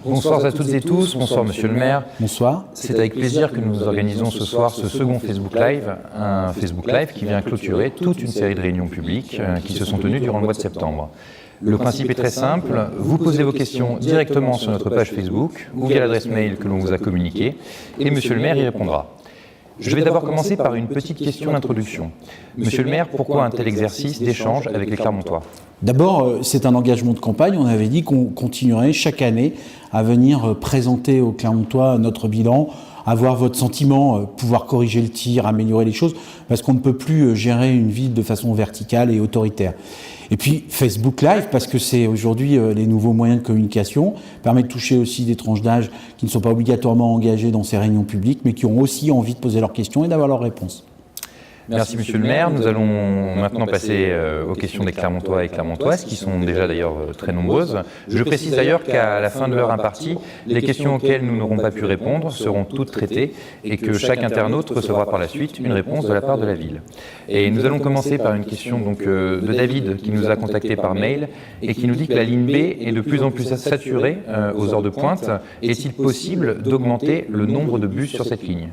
Bonsoir à toutes et tous, bonsoir Monsieur le maire. Bonsoir. C'est avec plaisir que nous organisons ce soir ce second Facebook Live, un Facebook Live qui vient clôturer toute une série de réunions publiques qui se sont tenues durant le mois de septembre. Le principe est très simple, vous posez vos questions directement sur notre page Facebook ou via l'adresse mail que l'on vous a communiquée et Monsieur le maire y répondra. Je vais d'abord commencer par une petite question d'introduction. Monsieur le maire, pourquoi un tel exercice d'échange avec les Clermontois ? D'abord, c'est un engagement de campagne. On avait dit qu'on continuerait chaque année à venir présenter aux Clermontois notre bilan, avoir votre sentiment, pouvoir corriger le tir, améliorer les choses, parce qu'on ne peut plus gérer une ville de façon verticale et autoritaire. Et puis Facebook Live, parce que c'est aujourd'hui les nouveaux moyens de communication, permet de toucher aussi des tranches d'âge qui ne sont pas obligatoirement engagées dans ces réunions publiques, mais qui ont aussi envie de poser leurs questions et d'avoir leurs réponses. Merci Monsieur le maire. Nous allons maintenant passer aux questions des Clermontois et Clermontoises, qui sont déjà d'ailleurs très nombreuses. Je précise d'ailleurs qu'à la fin de l'heure impartie, les questions auxquelles nous n'aurons pas pu répondre seront toutes traitées et que chaque internaute recevra par la suite une réponse de la part de la ville. Et nous allons commencer par une question de David qui nous a contacté par mail et qui nous dit que la ligne B est de plus en plus saturée aux heures de pointe. Est-il possible d'augmenter le nombre de bus sur cette ligne ?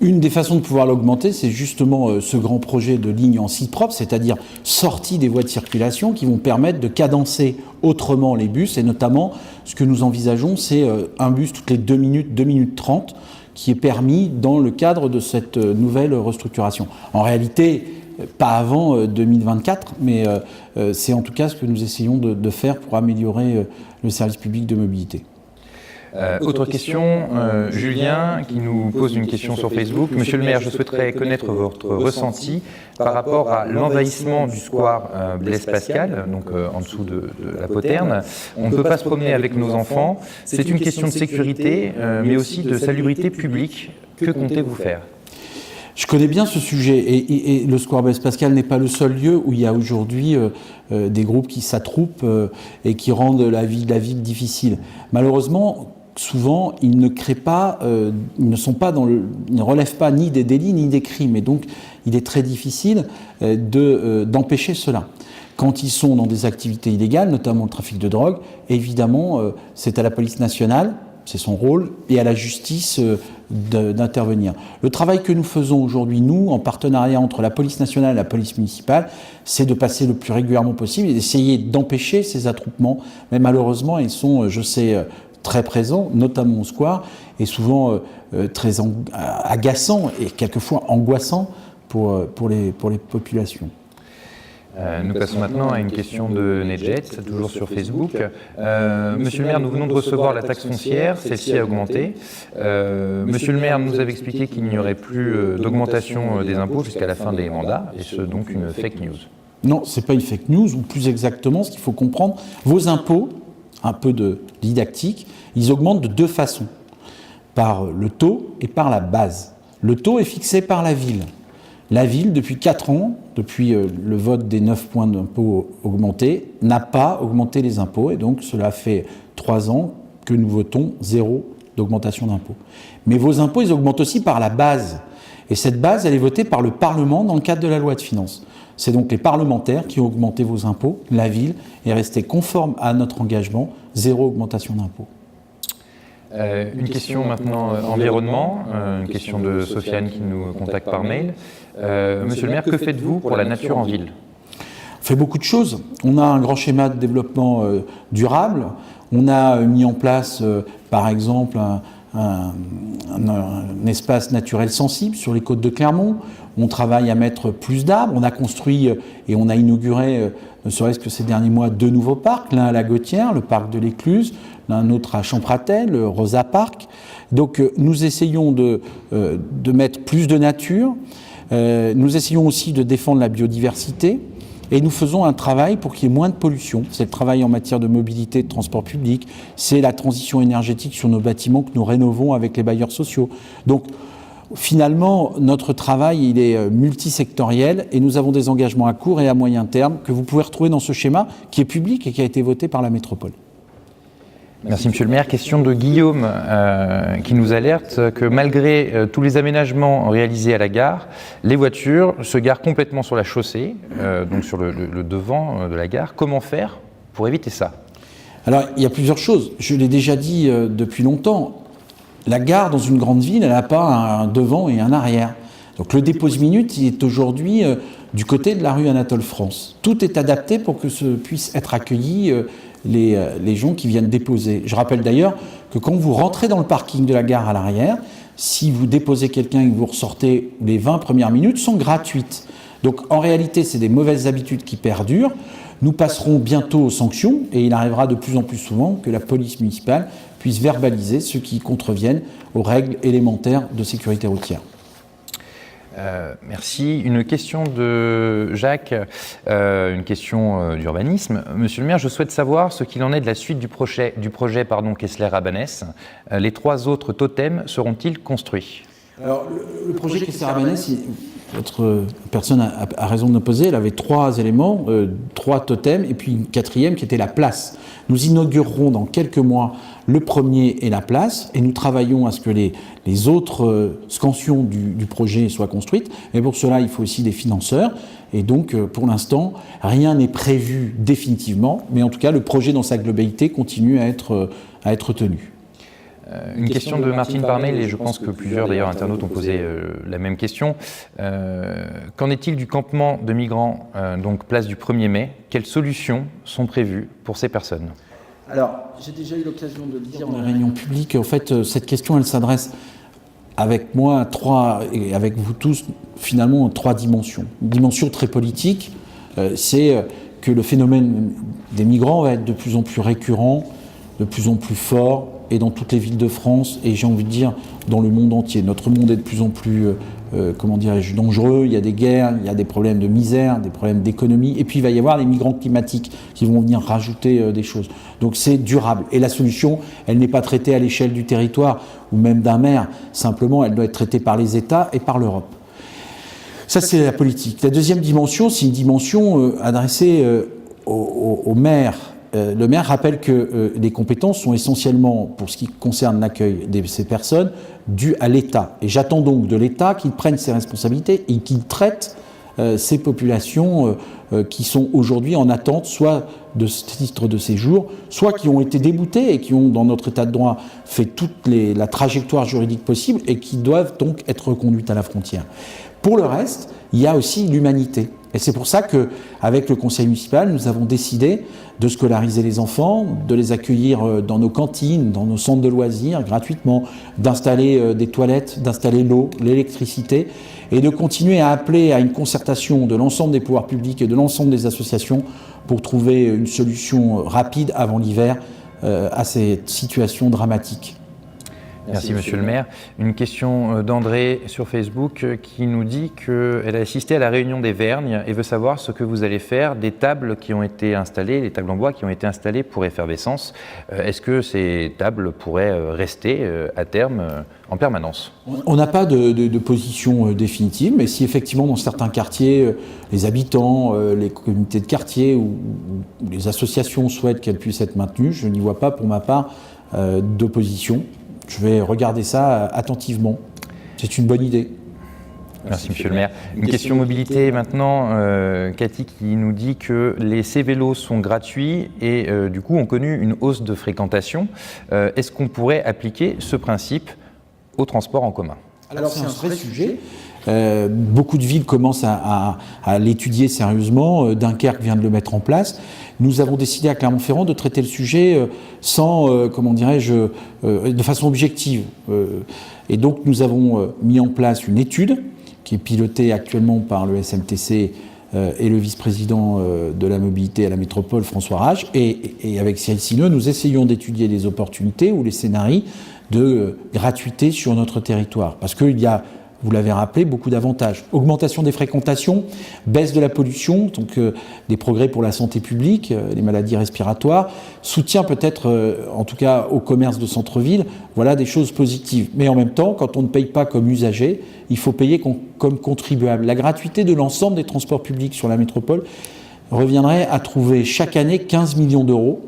Une des façons de pouvoir l'augmenter, c'est justement ce grand projet de ligne en site propre, c'est-à-dire sortie des voies de circulation qui vont permettre de cadencer autrement les bus. Et notamment, ce que nous envisageons, c'est un bus toutes les 2 minutes 30, qui est permis dans le cadre de cette nouvelle restructuration. En réalité, pas avant 2024, mais c'est en tout cas ce que nous essayons de faire pour améliorer le service public de mobilité. Autre question, Julien qui nous pose une question sur Facebook. Monsieur le maire, je souhaiterais connaître votre ressenti par rapport à l'envahissement du square Blaise Pascal, donc en dessous de la Poterne. On ne peut pas se promener avec nos enfants. C'est une question de sécurité, mais aussi de salubrité publique. Que comptez-vous faire ? Je connais bien ce sujet et le square Blaise Pascal n'est pas le seul lieu où il y a aujourd'hui des groupes qui s'attroupent et qui rendent la vie difficile. Malheureusement, souvent, ils ne créent pas, ils ne relèvent pas ni des délits ni des crimes. Et donc, il est très difficile d'empêcher cela. Quand ils sont dans des activités illégales, notamment le trafic de drogue, évidemment, c'est à la police nationale, c'est son rôle, et à la justice d'intervenir. Le travail que nous faisons aujourd'hui, nous, en partenariat entre la police nationale et la police municipale, c'est de passer le plus régulièrement possible et d'essayer d'empêcher ces attroupements. Mais malheureusement, ils sont, je sais, très présents, notamment au square, et souvent très agaçants et quelquefois angoissants pour les populations. Nous passons maintenant à une question de Nedjet, toujours sur Facebook. Monsieur le maire, nous venons de recevoir la taxe foncière, celle-ci a augmenté. Monsieur le maire nous avait expliqué qu'il n'y aurait plus d'augmentation des impôts jusqu'à la fin des mandats, et ce donc une fake news. Non, ce n'est pas une fake news, ou plus exactement, ce qu'il faut comprendre, vos impôts, un peu de didactique, ils augmentent de 2 façons, par le taux et par la base. Le taux est fixé par la ville. La ville, depuis 4 ans, depuis le vote des 9 points d'impôt augmentés, n'a pas augmenté les impôts. Et donc, cela fait 3 ans que nous votons 0 d'augmentation d'impôts. Mais vos impôts, ils augmentent aussi par la base. Et cette base, elle est votée par le Parlement dans le cadre de la loi de finances. C'est donc les parlementaires qui ont augmenté vos impôts. La ville est restée conforme à notre engagement, 0 augmentation d'impôts. Une question maintenant environnement, une question de Sofiane qui nous contacte par mail. Monsieur le maire, que faites-vous pour la nature en ville ? On fait beaucoup de choses. On a un grand schéma de développement durable. On a mis en place, par exemple, un espace naturel sensible sur les côtes de Clermont. On travaille à mettre plus d'arbres. On a construit et on a inauguré, ne serait-ce que ces derniers mois, 2 nouveaux parcs. L'un à la Gautière, le parc de l'Écluse, l'un autre à Champratel, le Rosa Park. Donc nous essayons de mettre plus de nature. Nous essayons aussi de défendre la biodiversité. Et nous faisons un travail pour qu'il y ait moins de pollution. C'est le travail en matière de mobilité, de transport public. C'est la transition énergétique sur nos bâtiments que nous rénovons avec les bailleurs sociaux. Donc, finalement, notre travail, il est multisectoriel et nous avons des engagements à court et à moyen terme que vous pouvez retrouver dans ce schéma qui est public et qui a été voté par la métropole. Merci Monsieur le maire. Question de Guillaume qui nous alerte que malgré tous les aménagements réalisés à la gare, les voitures se garent complètement sur la chaussée, donc sur le devant de la gare. Comment faire pour éviter ça ? Alors, il y a plusieurs choses. Je l'ai déjà dit depuis longtemps. La gare, dans une grande ville, elle n'a pas un devant et un arrière. Donc, le dépose-minute, il est aujourd'hui du côté de la rue Anatole France. Tout est adapté pour que puissent être accueillis les gens qui viennent déposer. Je rappelle d'ailleurs que quand vous rentrez dans le parking de la gare à l'arrière, si vous déposez quelqu'un et que vous ressortez, les 20 premières minutes sont gratuites. Donc, en réalité, c'est des mauvaises habitudes qui perdurent. Nous passerons bientôt aux sanctions et il arrivera de plus en plus souvent que la police municipale puisse verbaliser ceux qui contreviennent aux règles élémentaires de sécurité routière. Merci. Une question de Jacques, une question d'urbanisme. Monsieur le maire, je souhaite savoir ce qu'il en est de la suite du projet Kessler-Rabanès. Les 3 autres totems seront-ils construits? Alors, le projet Kessler-Rabanès, votre personne a raison de nous poser, elle avait 3 éléments, 3 totems, et puis une 4e qui était la place. Nous inaugurerons dans quelques mois le premier et la place, et nous travaillons à ce que les autres scansions du projet soient construites, mais pour cela, il faut aussi des financeurs, et donc, pour l'instant, rien n'est prévu définitivement, mais en tout cas, le projet dans sa globalité continue à être tenu. Une question de Martine par mail, et je pense que plusieurs d'ailleurs internautes ont posé la même question. Qu'en est-il du campement de migrants, donc place du 1er mai? Quelles solutions sont prévues pour ces personnes? Alors, j'ai déjà eu l'occasion de le dire en réunion publique. En fait, cette question, elle s'adresse avec moi et avec vous tous, finalement, en 3 dimensions. Une dimension très politique, c'est que le phénomène des migrants va être de plus en plus récurrent, de plus en plus fort, et dans toutes les villes de France, et j'ai envie de dire dans le monde entier. Notre monde est de plus en plus, dangereux, il y a des guerres, il y a des problèmes de misère, des problèmes d'économie, et puis il va y avoir les migrants climatiques qui vont venir rajouter des choses. Donc c'est durable, et la solution, elle n'est pas traitée à l'échelle du territoire, ou même d'un maire, simplement elle doit être traitée par les États et par l'Europe. Ça c'est la politique. La deuxième dimension, c'est une dimension adressée aux maires. Le maire rappelle que les compétences sont essentiellement, pour ce qui concerne l'accueil de ces personnes, dues à l'État. Et j'attends donc de l'État qu'il prenne ses responsabilités et qu'il traite ces populations qui sont aujourd'hui en attente, soit de titre de séjour, soit qui ont été déboutées et qui ont, dans notre état de droit, fait toute la trajectoire juridique possible et qui doivent donc être reconduites à la frontière. Pour le reste, il y a aussi l'humanité. Et c'est pour ça qu'avec le conseil municipal, nous avons décidé de scolariser les enfants, de les accueillir dans nos cantines, dans nos centres de loisirs gratuitement, d'installer des toilettes, d'installer l'eau, l'électricité, et de continuer à appeler à une concertation de l'ensemble des pouvoirs publics et de l'ensemble des associations pour trouver une solution rapide avant l'hiver à cette situation dramatique. Merci Monsieur le maire. Une question d'André sur Facebook qui nous dit qu'elle a assisté à la réunion des Vergnes et veut savoir ce que vous allez faire des tables qui ont été installées, les tables en bois qui ont été installées pour effervescence. Est-ce que ces tables pourraient rester à terme en permanence? On n'a pas de position définitive, mais si effectivement dans certains quartiers, les habitants, les communautés de quartier ou les associations souhaitent qu'elles puissent être maintenues, je n'y vois pas pour ma part d'opposition. Je vais regarder ça attentivement. C'est une bonne idée. Merci Monsieur le maire. Une question mobilité maintenant. Cathy qui nous dit que les C-vélos sont gratuits et du coup ont connu une hausse de fréquentation. Est-ce qu'on pourrait appliquer ce principe au transport en commun? Alors c'est un vrai sujet. Beaucoup de villes commencent à l'étudier sérieusement. Dunkerque vient de le mettre en place. Nous avons décidé à Clermont-Ferrand de traiter le sujet sans, de façon objective. Et donc nous avons mis en place une étude qui est pilotée actuellement par le SMTC et le vice-président de la mobilité à la métropole, François Rage. Et avec Cyril Sineux, nous essayons d'étudier les opportunités ou les scénarios de gratuité sur notre territoire. Parce qu'il y a, vous l'avez rappelé, beaucoup d'avantages. Augmentation des fréquentations, baisse de la pollution, donc des progrès pour la santé publique, les maladies respiratoires, soutien peut-être, en tout cas au commerce de centre-ville, voilà des choses positives. Mais en même temps, quand on ne paye pas comme usager, il faut payer comme contribuable. La gratuité de l'ensemble des transports publics sur la métropole reviendrait à trouver chaque année 15 millions d'euros.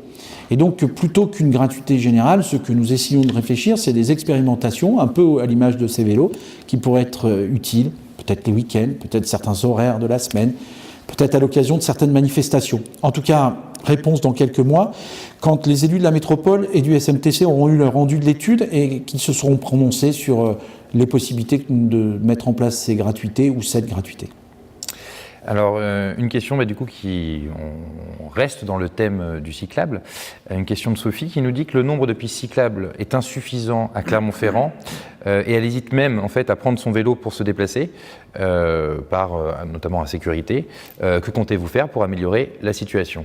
Et donc, plutôt qu'une gratuité générale, ce que nous essayons de réfléchir, c'est des expérimentations, un peu à l'image de ces vélos, qui pourraient être utiles, peut-être les week-ends, peut-être certains horaires de la semaine, peut-être à l'occasion de certaines manifestations. En tout cas, réponse dans quelques mois, quand les élus de la métropole et du SMTC auront eu le rendu de l'étude et qu'ils se seront prononcés sur les possibilités de mettre en place ces gratuités ou cette gratuité. Alors, une question du coup on reste dans le thème du cyclable. Une question de Sophie qui nous dit que le nombre de pistes cyclables est insuffisant à Clermont-Ferrand et elle hésite même en fait à prendre son vélo pour se déplacer, par notamment insécurité. Que comptez-vous faire pour améliorer la situation ?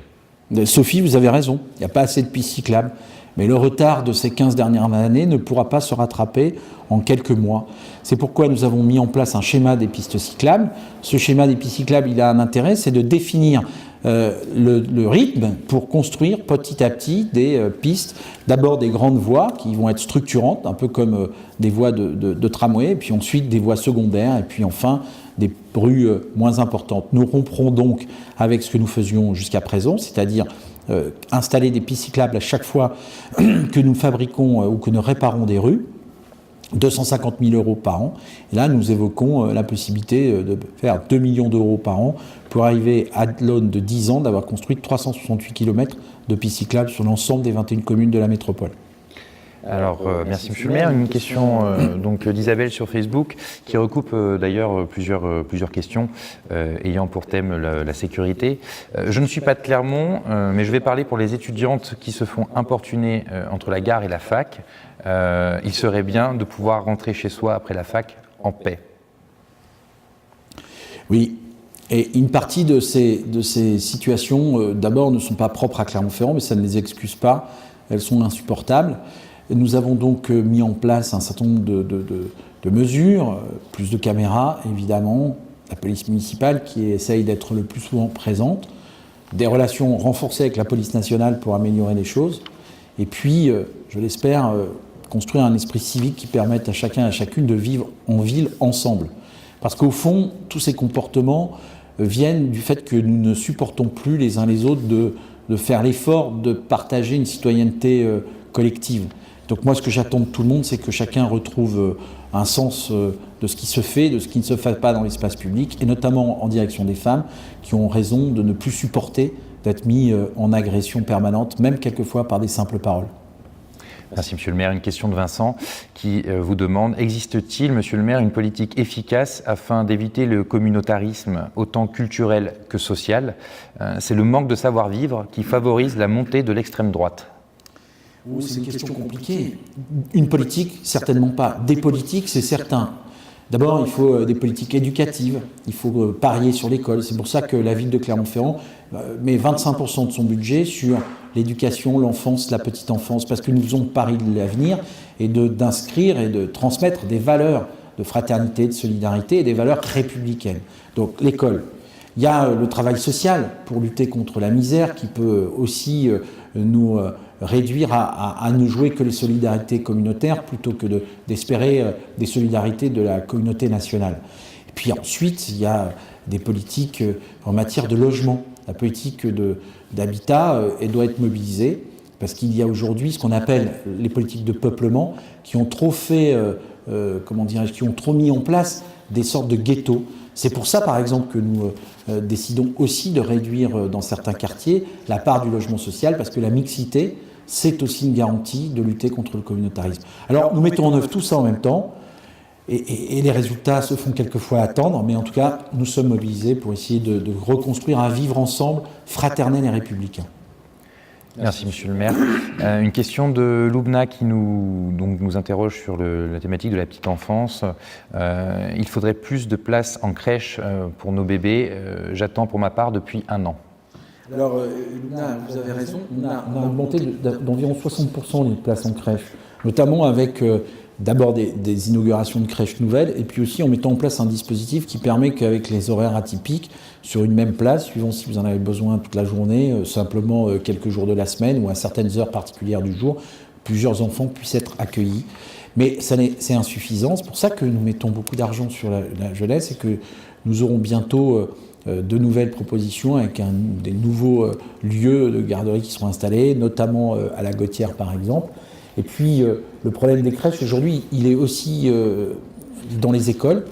Sophie, vous avez raison, il n'y a pas assez de pistes cyclables. Mais le retard de ces 15 dernières années ne pourra pas se rattraper en quelques mois. C'est pourquoi nous avons mis en place un schéma des pistes cyclables. Ce schéma des pistes cyclables, il a un intérêt, c'est de définir le rythme pour construire petit à petit des pistes. D'abord des grandes voies qui vont être structurantes, un peu comme des voies de tramway, et puis ensuite des voies secondaires, et puis enfin des rues moins importantes. Nous romprons donc avec ce que nous faisions jusqu'à présent, c'est-à-dire installer des pistes cyclables à chaque fois que nous fabriquons ou que nous réparons des rues, 250 000 € par an. Et là, nous évoquons la possibilité de faire 2 millions d'euros par an pour arriver à l'aune de 10 ans d'avoir construit 368 km de pistes cyclables sur l'ensemble des 21 communes de la métropole. Alors, merci Monsieur le maire. Une question donc d'Isabelle sur Facebook qui recoupe d'ailleurs plusieurs questions ayant pour thème la sécurité. Je ne suis pas de Clermont, mais je vais parler pour les étudiantes qui se font importuner entre la gare et la fac. Il serait bien de pouvoir rentrer chez soi après la fac en paix. Oui. Et une partie de ces situations, d'abord, ne sont pas propres à Clermont-Ferrand, mais ça ne les excuse pas. Elles sont insupportables. Nous avons donc mis en place un certain nombre de mesures, plus de caméras, évidemment, la police municipale qui essaye d'être le plus souvent présente, des relations renforcées avec la police nationale pour améliorer les choses, et puis, je l'espère, construire un esprit civique qui permette à chacun et à chacune de vivre en ville ensemble. Parce qu'au fond, tous ces comportements viennent du fait que nous ne supportons plus les uns les autres de faire l'effort de partager une citoyenneté collective. Donc moi, ce que j'attends de tout le monde, c'est que chacun retrouve un sens de ce qui se fait, de ce qui ne se fait pas dans l'espace public, et notamment en direction des femmes qui ont raison de ne plus supporter d'être mis en agression permanente, même quelquefois par des simples paroles. Merci Monsieur le maire. Une question de Vincent qui vous demande: existe-t-il, Monsieur le maire, une politique efficace afin d'éviter le communautarisme autant culturel que social ? C'est le manque de savoir-vivre qui favorise la montée de l'extrême droite. C'est une question compliquée. Une politique, certainement pas. Des politiques, c'est certain. D'abord, il faut des politiques éducatives, il faut parier sur l'école. C'est pour ça que la ville de Clermont-Ferrand met 25% de son budget sur l'éducation, l'enfance, la petite enfance, parce que nous faisons le pari de l'avenir et d'inscrire et de transmettre des valeurs de fraternité, de solidarité et des valeurs républicaines. Donc l'école. Il y a le travail social pour lutter contre la misère qui peut aussi nous réduire à ne jouer que les solidarités communautaires plutôt que d'espérer des solidarités de la communauté nationale. Et puis ensuite, il y a des politiques en matière de logement. La politique d'habitat doit être mobilisée parce qu'il y a aujourd'hui ce qu'on appelle les politiques de peuplement qui ont trop fait, qui ont trop mis en place des sortes de ghettos. C'est pour ça, par exemple, que nous décidons aussi de réduire dans certains quartiers la part du logement social, parce que la mixité, c'est aussi une garantie de lutter contre le communautarisme. Alors, nous mettons en œuvre tout ça en même temps, et les résultats se font quelquefois attendre, mais en tout cas, nous sommes mobilisés pour essayer de reconstruire un vivre ensemble fraternel et républicain. Merci Monsieur le maire. Une question de Loubna qui nous interroge sur la thématique de la petite enfance. Il faudrait plus de place en crèche pour nos bébés. J'attends pour ma part depuis 1 an. Alors Loubna, vous avez raison. On a augmenté d'environ 60% les places en crèche, notamment avec d'abord des inaugurations de crèches nouvelles, et puis aussi en mettant en place un dispositif qui permet qu'avec les horaires atypiques, sur une même place, suivant si vous en avez besoin toute la journée, simplement quelques jours de la semaine ou à certaines heures particulières du jour, plusieurs enfants puissent être accueillis. Mais c'est insuffisant, c'est pour ça que nous mettons beaucoup d'argent sur la jeunesse et que nous aurons bientôt de nouvelles propositions avec des nouveaux lieux de garderie qui seront installés, notamment à la Gautière par exemple. Et puis le problème des crèches aujourd'hui, il est aussi dans les écoles.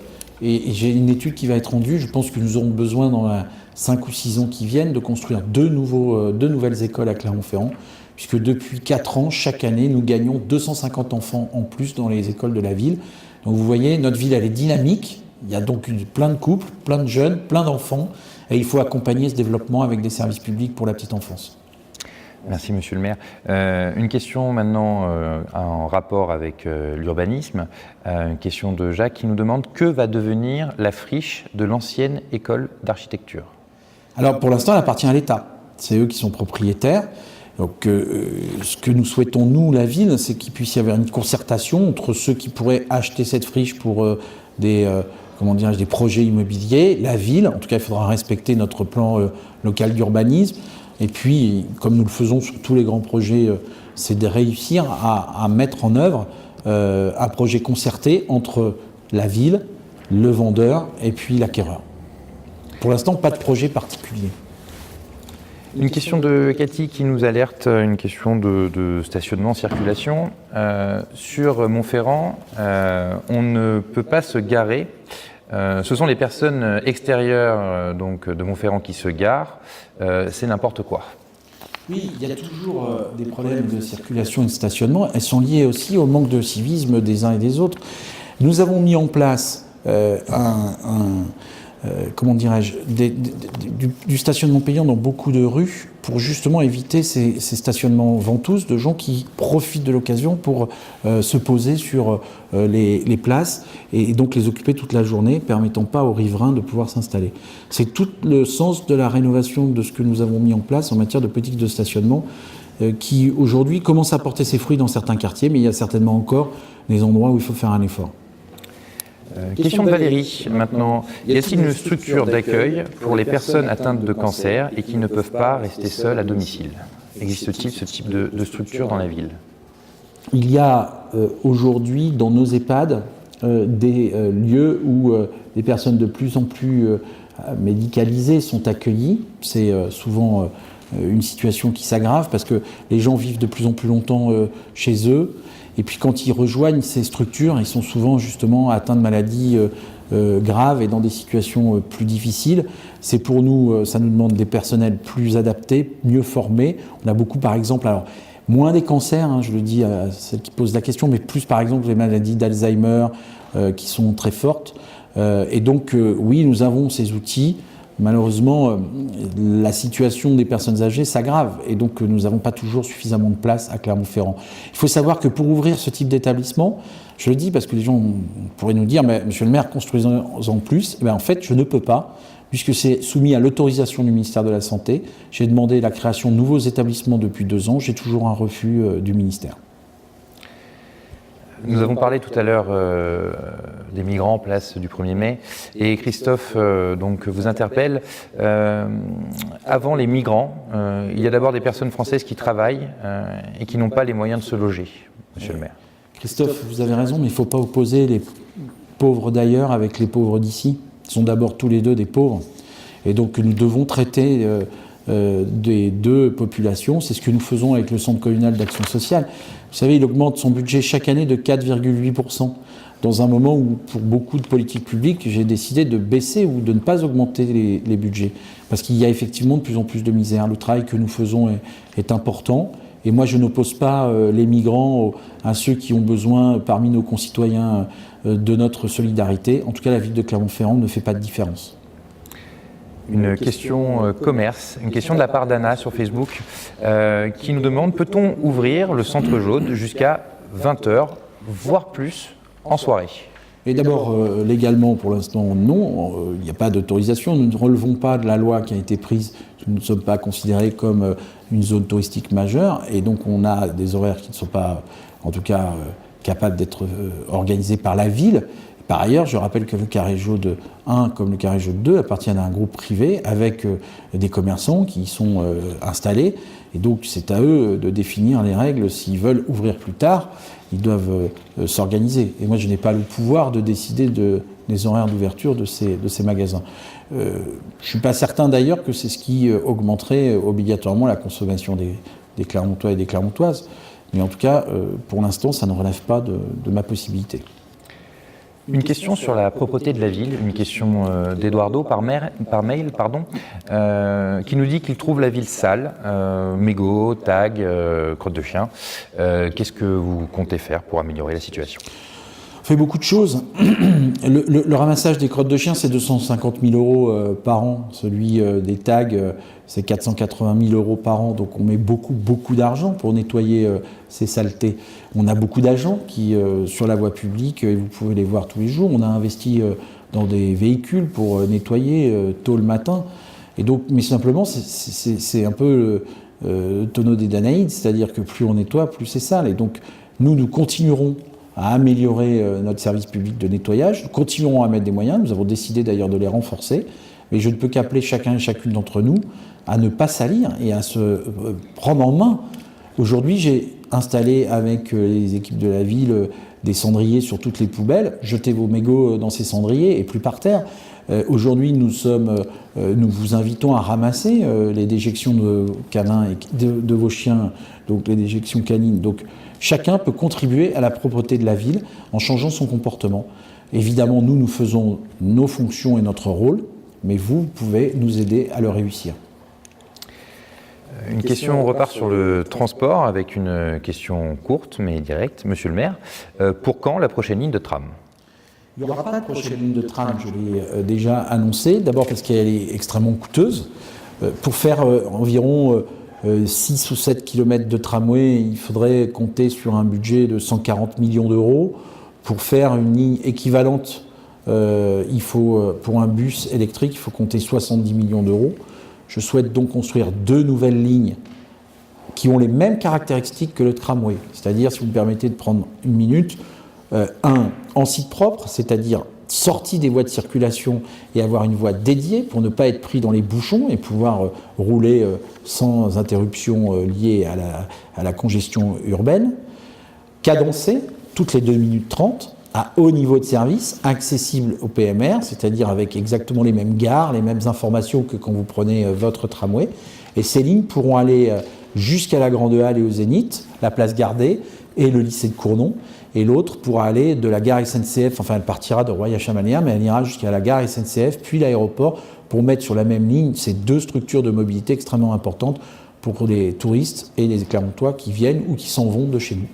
Et j'ai une étude qui va être rendue. Je pense que nous aurons besoin dans 5 ou 6 ans qui viennent, de construire deux nouvelles écoles à Clermont-Ferrand, puisque depuis 4 ans, chaque année, nous gagnons 250 enfants en plus dans les écoles de la ville. Donc vous voyez, notre ville, elle est dynamique. Il y a donc plein de couples, plein de jeunes, plein d'enfants. Et il faut accompagner ce développement avec des services publics pour la petite enfance. Merci Monsieur le maire. Une question maintenant en rapport avec l'urbanisme. Une question de Jacques qui nous demande que va devenir la friche de l'ancienne école d'architecture? Alors pour l'instant, elle appartient à l'État. C'est eux qui sont propriétaires. Donc ce que nous souhaitons, nous, la ville, c'est qu'il puisse y avoir une concertation entre ceux qui pourraient acheter cette friche pour des projets immobiliers, la ville. En tout cas, il faudra respecter notre plan local d'urbanisme. Et puis, comme nous le faisons sur tous les grands projets, c'est de réussir à mettre en œuvre un projet concerté entre la ville, le vendeur et puis l'acquéreur. Pour l'instant, pas de projet particulier. Une question de Cathy qui nous alerte, une question de stationnement, circulation. Sur Montferrand, on ne peut pas se garer. Ce sont les personnes extérieures donc, de Montferrand qui se garent. C'est n'importe quoi. Oui, il y a toujours des problèmes de circulation et de stationnement. Elles sont liées aussi au manque de civisme des uns et des autres. Nous avons mis en place du stationnement payant dans beaucoup de rues pour justement éviter ces stationnements ventouses de gens qui profitent de l'occasion pour se poser sur les places et donc les occuper toute la journée, permettant pas aux riverains de pouvoir s'installer. C'est tout le sens de la rénovation de ce que nous avons mis en place en matière de politique de stationnement qui aujourd'hui commence à porter ses fruits dans certains quartiers, mais il y a certainement encore des endroits où il faut faire un effort. Question de Valérie, maintenant. Y a-t-il une structure d'accueil pour les personnes atteintes de cancer et qui ne peuvent pas rester seules à domicile? Existe-t-il ce type de structure dans la ville? Il y a aujourd'hui dans nos EHPAD des lieux où des personnes de plus en plus médicalisées sont accueillies. C'est souvent une situation qui s'aggrave parce que les gens vivent de plus en plus longtemps chez eux. Et puis quand ils rejoignent ces structures, ils sont souvent justement atteints de maladies graves et dans des situations plus difficiles. C'est pour nous, ça nous demande des personnels plus adaptés, mieux formés. On a beaucoup par exemple, alors moins des cancers, je le dis à celles qui posent la question, mais plus par exemple les maladies d'Alzheimer qui sont très fortes. Et donc oui, nous avons ces outils. Malheureusement, la situation des personnes âgées s'aggrave et donc nous n'avons pas toujours suffisamment de place à Clermont-Ferrand. Il faut savoir que pour ouvrir ce type d'établissement, je le dis parce que les gens pourraient nous dire « mais Monsieur le maire, construisons-en plus ». En fait, je ne peux pas, puisque c'est soumis à l'autorisation du ministère de la Santé. J'ai demandé la création de nouveaux établissements depuis 2 ans, j'ai toujours un refus du ministère. Nous avons parlé tout à l'heure des migrants, place du 1er mai, et Christophe donc, vous interpelle. Avant les migrants, il y a d'abord des personnes françaises qui travaillent et qui n'ont pas les moyens de se loger, Monsieur le maire. Christophe, vous avez raison, mais il ne faut pas opposer les pauvres d'ailleurs avec les pauvres d'ici. Ils sont d'abord tous les deux des pauvres. Et donc nous devons traiter des deux populations. C'est ce que nous faisons avec le Centre communal d'action sociale. Vous savez, il augmente son budget chaque année de 4,8%. Dans un moment où, pour beaucoup de politiques publiques, j'ai décidé de baisser ou de ne pas augmenter les budgets. Parce qu'il y a effectivement de plus en plus de misère. Le travail que nous faisons est important. Et moi, je n'oppose pas les migrants à ceux qui ont besoin, parmi nos concitoyens, de notre solidarité. En tout cas, la ville de Clermont-Ferrand ne fait pas de différence. Une question commerce, une question de la part d'Anna sur Facebook qui nous demande: peut-on ouvrir le centre jaune jusqu'à 20h, voire plus, en soirée? Et d'abord, légalement, pour l'instant, non. Il n'y a pas d'autorisation. Nous ne relevons pas de la loi qui a été prise. Nous ne sommes pas considérés comme une zone touristique majeure. Et donc, on a des horaires qui ne sont pas, en tout cas, capables d'être organisés par la ville. Par ailleurs, je rappelle que le Carré Jaune 1 comme le Carré Jaune 2 appartiennent à un groupe privé avec des commerçants qui y sont installés. Et donc, c'est à eux de définir les règles. S'ils veulent ouvrir plus tard, ils doivent s'organiser. Et moi, je n'ai pas le pouvoir de décider des horaires d'ouverture de ces magasins. Je ne suis pas certain d'ailleurs que c'est ce qui augmenterait obligatoirement la consommation des Clermontois et des Clermontoises. Mais en tout cas, pour l'instant, ça ne relève pas de ma possibilité. Une question sur la propreté de la ville, une question d'Eduardo par mail, qui nous dit qu'il trouve la ville sale, mégots, tags, crottes de chien. Qu'est-ce que vous comptez faire pour améliorer la situation ? On fait beaucoup de choses. Le ramassage des crottes de chien, c'est 250 000 euros par an. Celui des tags, c'est 480 000 euros par an. Donc on met beaucoup d'argent pour nettoyer ces saletés. On a beaucoup d'agents qui, sur la voie publique, et vous pouvez les voir tous les jours, on a investi dans des véhicules pour nettoyer tôt le matin. Et donc, mais simplement, c'est un peu le tonneau des Danaïdes, c'est-à-dire que plus on nettoie, plus c'est sale. Et donc, nous continuerons à améliorer notre service public de nettoyage. Nous continuerons à mettre des moyens. Nous avons décidé d'ailleurs de les renforcer. Mais je ne peux qu'appeler chacun et chacune d'entre nous à ne pas salir et à se prendre en main. Aujourd'hui, j'ai installé avec les équipes de la ville des cendriers sur toutes les poubelles. Jetez vos mégots dans ces cendriers et plus par terre. Aujourd'hui, nous vous invitons à ramasser les déjections de canins et de vos chiens, donc les déjections canines. Donc, chacun peut contribuer à la propreté de la ville en changeant son comportement. Évidemment, nous faisons nos fonctions et notre rôle, mais vous pouvez nous aider à le réussir. Une question, on repart sur le transport avec une question courte mais directe. Monsieur le maire, pour quand la prochaine ligne de tram ? Il n'y aura pas de prochaine ligne de tram, je l'ai déjà annoncé. D'abord parce qu'elle est extrêmement coûteuse. Pour faire environ 6 ou 7 km de tramway, il faudrait compter sur un budget de 140 millions d'euros. Pour faire une ligne équivalente, pour un bus électrique, il faut compter 70 millions d'euros. Je souhaite donc construire 2 nouvelles lignes qui ont les mêmes caractéristiques que le tramway. C'est-à-dire, si vous me permettez de prendre une minute, en site propre, c'est-à-dire sortie des voies de circulation et avoir une voie dédiée pour ne pas être pris dans les bouchons et pouvoir rouler sans interruption liée à la congestion urbaine. Cadencée, toutes les 2 minutes 30, à haut niveau de service, accessible au PMR, c'est-à-dire avec exactement les mêmes gares, les mêmes informations que quand vous prenez votre tramway. Et ces lignes pourront aller jusqu'à la Grande Halle et au Zénith, la place Gardée et le lycée de Cournon. Et l'autre pourra aller de la gare SNCF, enfin elle partira de Roya-Chamalières, mais elle ira jusqu'à la gare SNCF, puis l'aéroport, pour mettre sur la même ligne ces 2 structures de mobilité extrêmement importantes pour les touristes et les Clermontois qui viennent ou qui s'en vont de chez nous.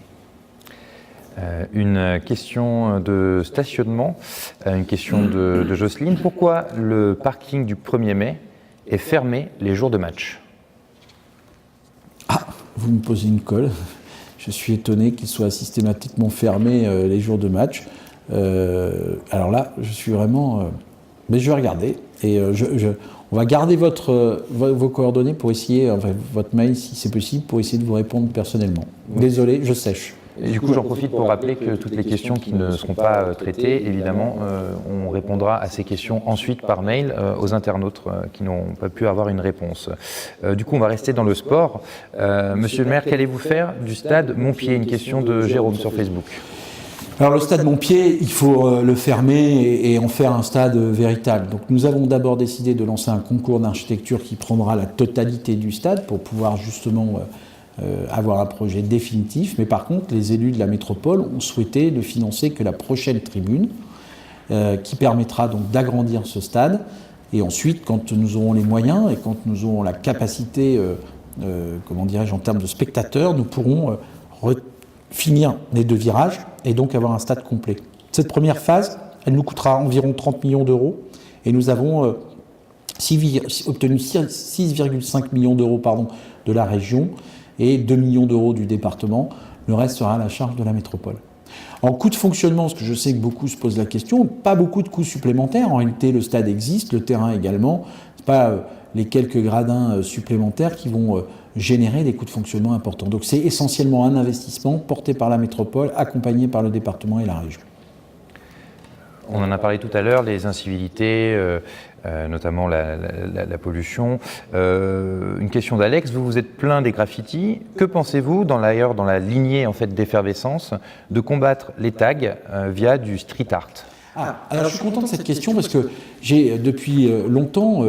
Une question de stationnement, une question de Jocelyne. Pourquoi le parking du 1er mai est fermé les jours de match ? Ah, vous me posez une colle. Je suis étonné qu'il soit systématiquement fermé les jours de match. Alors là, je suis vraiment... mais je vais regarder. Et on va garder vos coordonnées pour essayer, enfin votre mail si c'est possible, pour essayer de vous répondre personnellement. Désolé, je sèche. Et du coup, j'en profite pour rappeler que toutes les questions qui ne seront pas traitées, évidemment, on répondra à ces questions ensuite par mail aux internautes qui n'ont pas pu avoir une réponse. Du coup, on va rester dans le sport. Monsieur le maire, qu'allez-vous faire du stade Montpied ? Une question de Jérôme sur Facebook. Alors le stade Montpied, il faut le fermer et en faire un stade véritable. Donc nous avons d'abord décidé de lancer un concours d'architecture qui prendra la totalité du stade pour pouvoir justement avoir un projet définitif. Mais par contre, les élus de la métropole ont souhaité ne financer que la prochaine tribune qui permettra donc d'agrandir ce stade. Et ensuite, quand nous aurons les moyens et quand nous aurons la capacité, en termes de spectateurs, nous pourrons finir les 2 virages et donc avoir un stade complet. Cette première phase, elle nous coûtera environ 30 millions d'euros et nous avons obtenu 6,5 millions d'euros de la région et 2 millions d'euros du département. Le reste sera à la charge de la métropole. En coût de fonctionnement, parce que je sais que beaucoup se posent la question, pas beaucoup de coûts supplémentaires. En réalité, le stade existe, le terrain également. Ce n'est pas les quelques gradins supplémentaires qui vont générer des coûts de fonctionnement importants. Donc c'est essentiellement un investissement porté par la métropole, accompagné par le département et la région. On en a parlé tout à l'heure, les incivilités, notamment la pollution. Une question d'Alex, vous vous êtes plaint des graffitis. Que pensez-vous, dans la lignée en fait, d'effervescence, de combattre les tags via du street art ? Alors je suis content de cette question parce que j'ai depuis longtemps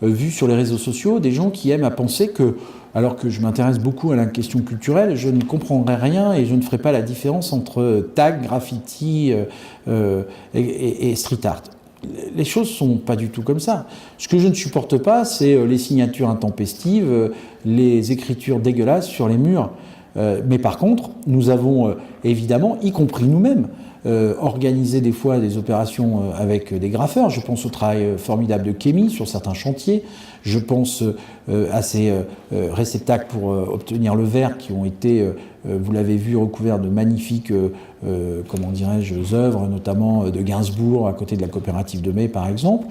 vu sur les réseaux sociaux des gens qui aiment à penser que, alors que je m'intéresse beaucoup à la question culturelle, je ne comprendrai rien et je ne ferai pas la différence entre tag, graffiti et street art. Les choses ne sont pas du tout comme ça. Ce que je ne supporte pas, c'est les signatures intempestives, les écritures dégueulasses sur les murs. Mais par contre, nous avons évidemment, y compris nous-mêmes, organisé des fois des opérations avec des graffeurs. Je pense au travail formidable de Kémy sur certains chantiers. Je pense à ces réceptacles pour obtenir le verre qui ont été, vous l'avez vu, recouverts de magnifiques, comment dirais-je, œuvres, notamment de Gainsbourg, à côté de la coopérative de Mai, par exemple.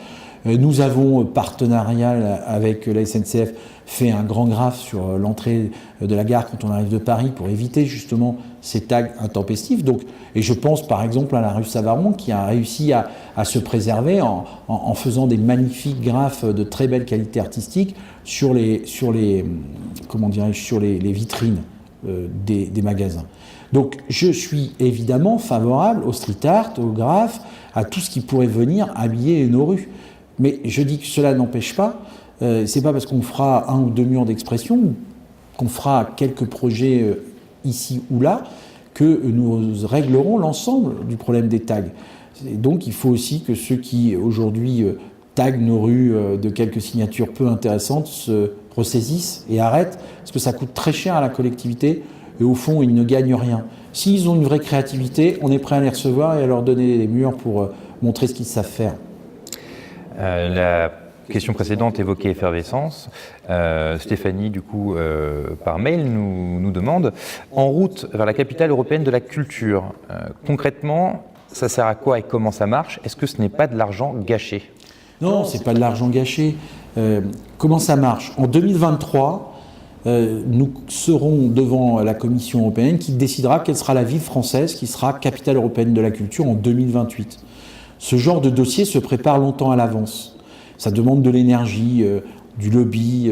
Nous avons, partenariat avec la SNCF, fait un grand graphe sur l'entrée de la gare quand on arrive de Paris pour éviter justement ces tags intempestifs. Donc, et je pense par exemple à la rue Savaron qui a réussi à se préserver en faisant des magnifiques graphes de très belle qualité artistique sur les vitrines des magasins. Donc je suis évidemment favorable au street art, au graphe, à tout ce qui pourrait venir habiller nos rues. Mais je dis que cela n'empêche pas, c'est pas parce qu'on fera 1 ou 2 murs d'expression, qu'on fera quelques projets ici ou là, que nous réglerons l'ensemble du problème des tags. Et donc il faut aussi que ceux qui aujourd'hui taguent nos rues de quelques signatures peu intéressantes se ressaisissent et arrêtent, parce que ça coûte très cher à la collectivité et au fond ils ne gagnent rien. S'ils ont une vraie créativité, on est prêt à les recevoir et à leur donner des murs pour montrer ce qu'ils savent faire. La question précédente évoquait effervescence. Stéphanie, du coup, par mail, nous demande « En route vers la capitale européenne de la culture, concrètement, ça sert à quoi et comment ça marche? Est-ce que ce n'est pas de l'argent gâché ?» Non, ce n'est pas de l'argent gâché. Comment ça marche? En 2023, nous serons devant la Commission européenne qui décidera quelle sera la ville française qui sera capitale européenne de la culture en 2028. Ce genre de dossier se prépare longtemps à l'avance. Ça demande de l'énergie, du lobby,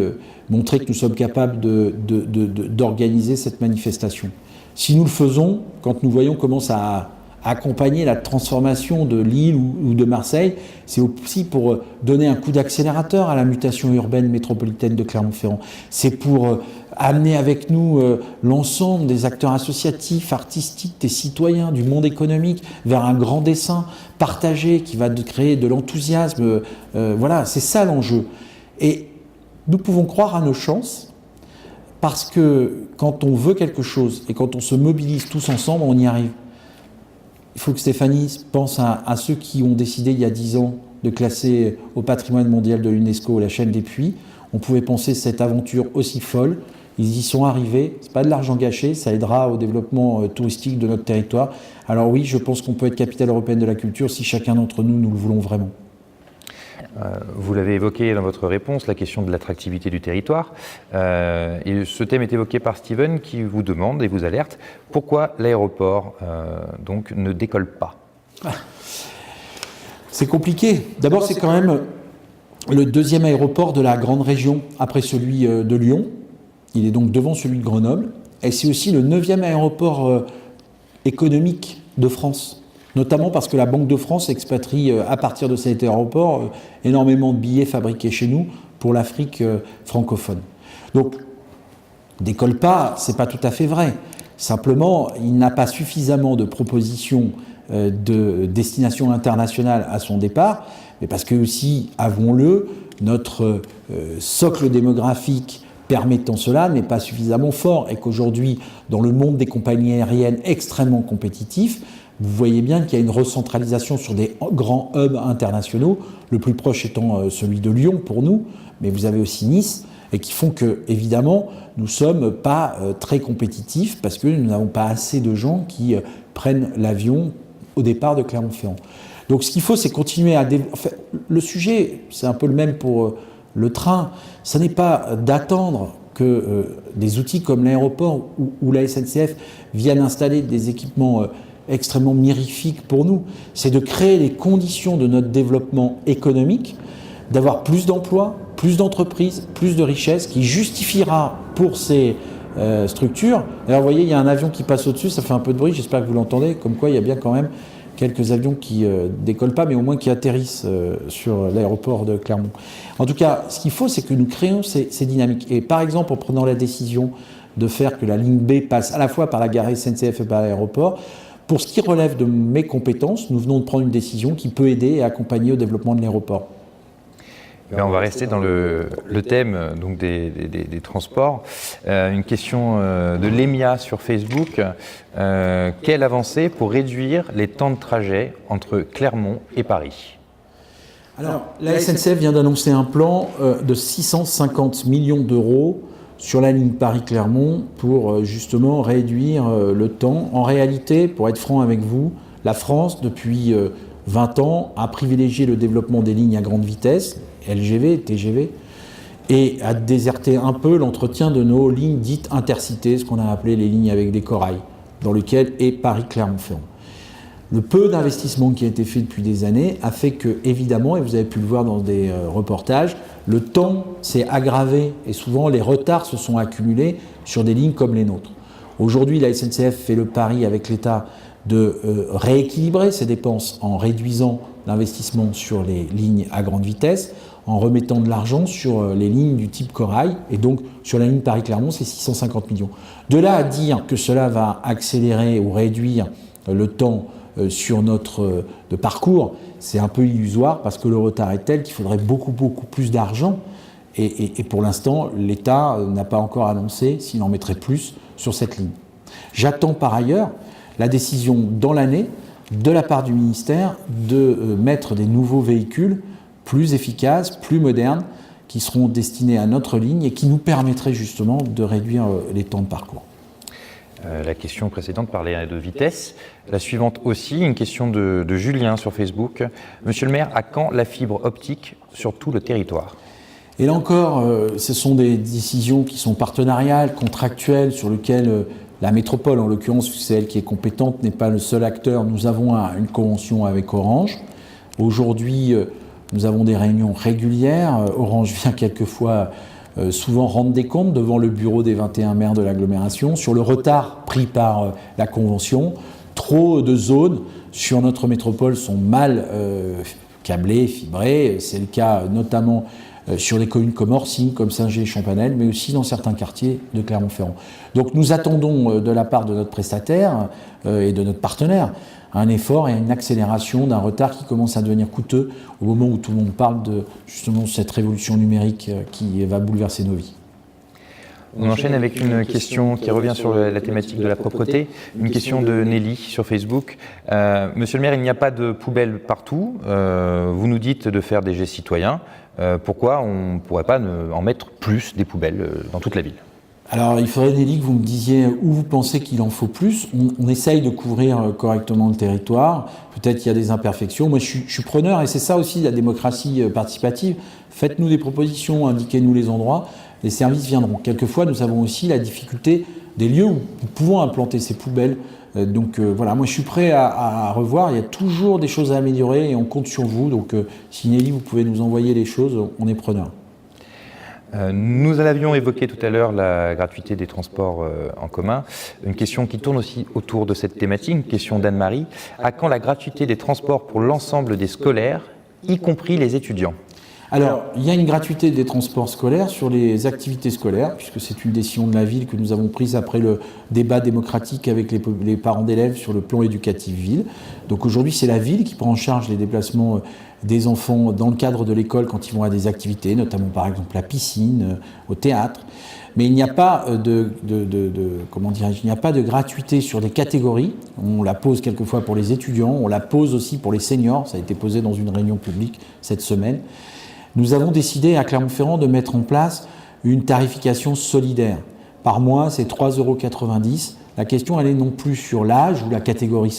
montrer que nous sommes capables d'organiser cette manifestation. Si nous le faisons, quand nous voyons comment ça a accompagné la transformation de Lille ou de Marseille, c'est aussi pour donner un coup d'accélérateur à la mutation urbaine métropolitaine de Clermont-Ferrand. C'est pour amener avec nous l'ensemble des acteurs associatifs, artistiques, des citoyens, du monde économique vers un grand dessein partagé qui va créer de l'enthousiasme. Voilà, c'est ça l'enjeu. Et nous pouvons croire à nos chances parce que quand on veut quelque chose et quand on se mobilise tous ensemble, on y arrive. Il faut que Stéphanie pense à ceux qui ont décidé il y a 10 ans de classer au patrimoine mondial de l'UNESCO la chaîne des puits. On pouvait penser cette aventure aussi folle. Ils y sont arrivés. Ce n'est pas de l'argent gâché, ça aidera au développement touristique de notre territoire. Alors oui, je pense qu'on peut être capitale européenne de la culture si chacun d'entre nous, nous le voulons vraiment. Vous l'avez évoqué dans votre réponse, la question de l'attractivité du territoire. Et ce thème est évoqué par Steven qui vous demande et vous alerte pourquoi l'aéroport donc ne décolle pas. C'est compliqué. D'abord, c'est quand même le 2e aéroport de la grande région après celui de Lyon. Il est donc devant celui de Grenoble. Et c'est aussi le 9e aéroport économique de France. Notamment parce que la Banque de France expatrie à partir de cet aéroport énormément de billets fabriqués chez nous pour l'Afrique francophone. Donc, décolle pas, c'est pas tout à fait vrai. Simplement, il n'a pas suffisamment de propositions de destination internationale à son départ, mais parce que aussi, avouons-le, notre socle démographique permettant cela n'est pas suffisamment fort et qu'aujourd'hui, dans le monde des compagnies aériennes extrêmement compétitifs, vous voyez bien qu'il y a une recentralisation sur des grands hubs internationaux, le plus proche étant celui de Lyon pour nous, mais vous avez aussi Nice, et qui font que, évidemment, nous ne sommes pas très compétitifs parce que nous n'avons pas assez de gens qui prennent l'avion au départ de Clermont-Ferrand. Donc ce qu'il faut, c'est continuer à développer. Enfin, le sujet, c'est un peu le même pour le train. Ce n'est pas d'attendre que des outils comme l'aéroport ou la SNCF viennent installer des équipements extrêmement mirifiques pour nous. C'est de créer les conditions de notre développement économique, d'avoir plus d'emplois, plus d'entreprises, plus de richesses, qui justifiera pour ces structures. Alors vous voyez, il y a un avion qui passe au-dessus, ça fait un peu de bruit, j'espère que vous l'entendez, comme quoi il y a bien quand même quelques avions qui décollent pas, mais au moins qui atterrissent sur l'aéroport de Clermont. En tout cas, ce qu'il faut, c'est que nous créons ces dynamiques. Et par exemple, en prenant la décision de faire que la ligne B passe à la fois par la gare SNCF et par l'aéroport, pour ce qui relève de mes compétences, nous venons de prendre une décision qui peut aider et accompagner au développement de l'aéroport. On va rester dans le thème donc des transports. Une question de Lémia sur Facebook. Quelle avancée pour réduire les temps de trajet entre Clermont et Paris ? Alors, la SNCF vient d'annoncer un plan de 650 millions d'euros sur la ligne Paris-Clermont pour justement réduire le temps. En réalité, pour être franc avec vous, la France, depuis 20 ans, a privilégié le développement des lignes à grande vitesse, LGV, TGV, et a déserté un peu l'entretien de nos lignes dites intercités, ce qu'on a appelé les lignes avec des corails, dans lesquelles est Paris-Clermont-Ferrand. Le peu d'investissement qui a été fait depuis des années a fait que, évidemment, et vous avez pu le voir dans des reportages, le temps s'est aggravé et souvent les retards se sont accumulés sur des lignes comme les nôtres. Aujourd'hui, la SNCF fait le pari avec l'État de rééquilibrer ses dépenses en réduisant l'investissement sur les lignes à grande vitesse, en remettant de l'argent sur les lignes du type corail, et donc sur la ligne Paris-Clermont, c'est 650 millions. De là à dire que cela va accélérer ou réduire le temps sur notre parcours, c'est un peu illusoire parce que le retard est tel qu'il faudrait beaucoup plus d'argent, et pour l'instant, l'État n'a pas encore annoncé s'il en mettrait plus sur cette ligne. J'attends par ailleurs la décision dans l'année de la part du ministère de mettre des nouveaux véhicules plus efficaces, plus modernes, qui seront destinés à notre ligne et qui nous permettraient justement de réduire les temps de parcours. La question précédente parlait de vitesse. La suivante aussi, une question de Julien sur Facebook. Monsieur le maire, à quand la fibre optique sur tout le territoire ? Et là encore, ce sont des décisions qui sont partenariales, contractuelles, sur lesquelles la métropole, en l'occurrence, c'est elle qui est compétente, n'est pas le seul acteur. Nous avons une convention avec Orange. Aujourd'hui, nous avons des réunions régulières. Orange vient quelquefois, souvent rendre des comptes devant le bureau des 21 maires de l'agglomération sur le retard pris par la convention. Trop de zones sur notre métropole sont mal câblées, fibrées. C'est le cas notamment sur des communes comme Orsignes, comme Saint-Gé-Champanel, mais aussi dans certains quartiers de Clermont-Ferrand. Donc nous attendons de la part de notre prestataire et de notre partenaire un effort et une accélération d'un retard qui commence à devenir coûteux au moment où tout le monde parle de justement cette révolution numérique qui va bouleverser nos vies. On enchaîne avec une question qui revient sur la thématique de la propreté, une question de Nelly sur Facebook. Monsieur le maire, il n'y a pas de poubelles partout. Vous nous dites de faire des gestes citoyens. Pourquoi on ne pourrait pas en mettre plus des poubelles dans toute la ville ? Alors, il faudrait, Nelly, que vous me disiez où vous pensez qu'il en faut plus. On essaye de couvrir correctement le territoire. Peut-être qu'il y a des imperfections. Moi, je suis preneur, et c'est ça aussi la démocratie participative. Faites-nous des propositions, indiquez-nous les endroits. Les services viendront. Quelquefois, nous avons aussi la difficulté des lieux où nous pouvons implanter ces poubelles. Donc voilà, moi je suis prêt à revoir. Il y a toujours des choses à améliorer et on compte sur vous. Donc si Nelly, vous pouvez nous envoyer les choses, on est preneur. Nous avions évoqué tout à l'heure la gratuité des transports en commun. Une question qui tourne aussi autour de cette thématique, une question d'Anne-Marie. À quand la gratuité des transports pour l'ensemble des scolaires, y compris les étudiants ? Alors, il y a une gratuité des transports scolaires sur les activités scolaires, puisque c'est une décision de la ville que nous avons prise après le débat démocratique avec les parents d'élèves sur le plan éducatif ville. Donc aujourd'hui, c'est la ville qui prend en charge les déplacements des enfants dans le cadre de l'école quand ils vont à des activités, notamment par exemple la piscine, au théâtre. Mais il n'y a pas il n'y a pas de gratuité sur des catégories. On la pose quelquefois pour les étudiants, on la pose aussi pour les seniors. Ça a été posé dans une réunion publique cette semaine. Nous avons décidé à Clermont-Ferrand de mettre en place une tarification solidaire. Par mois, c'est 3,90 €. La question, elle est non plus sur l'âge ou la catégorie,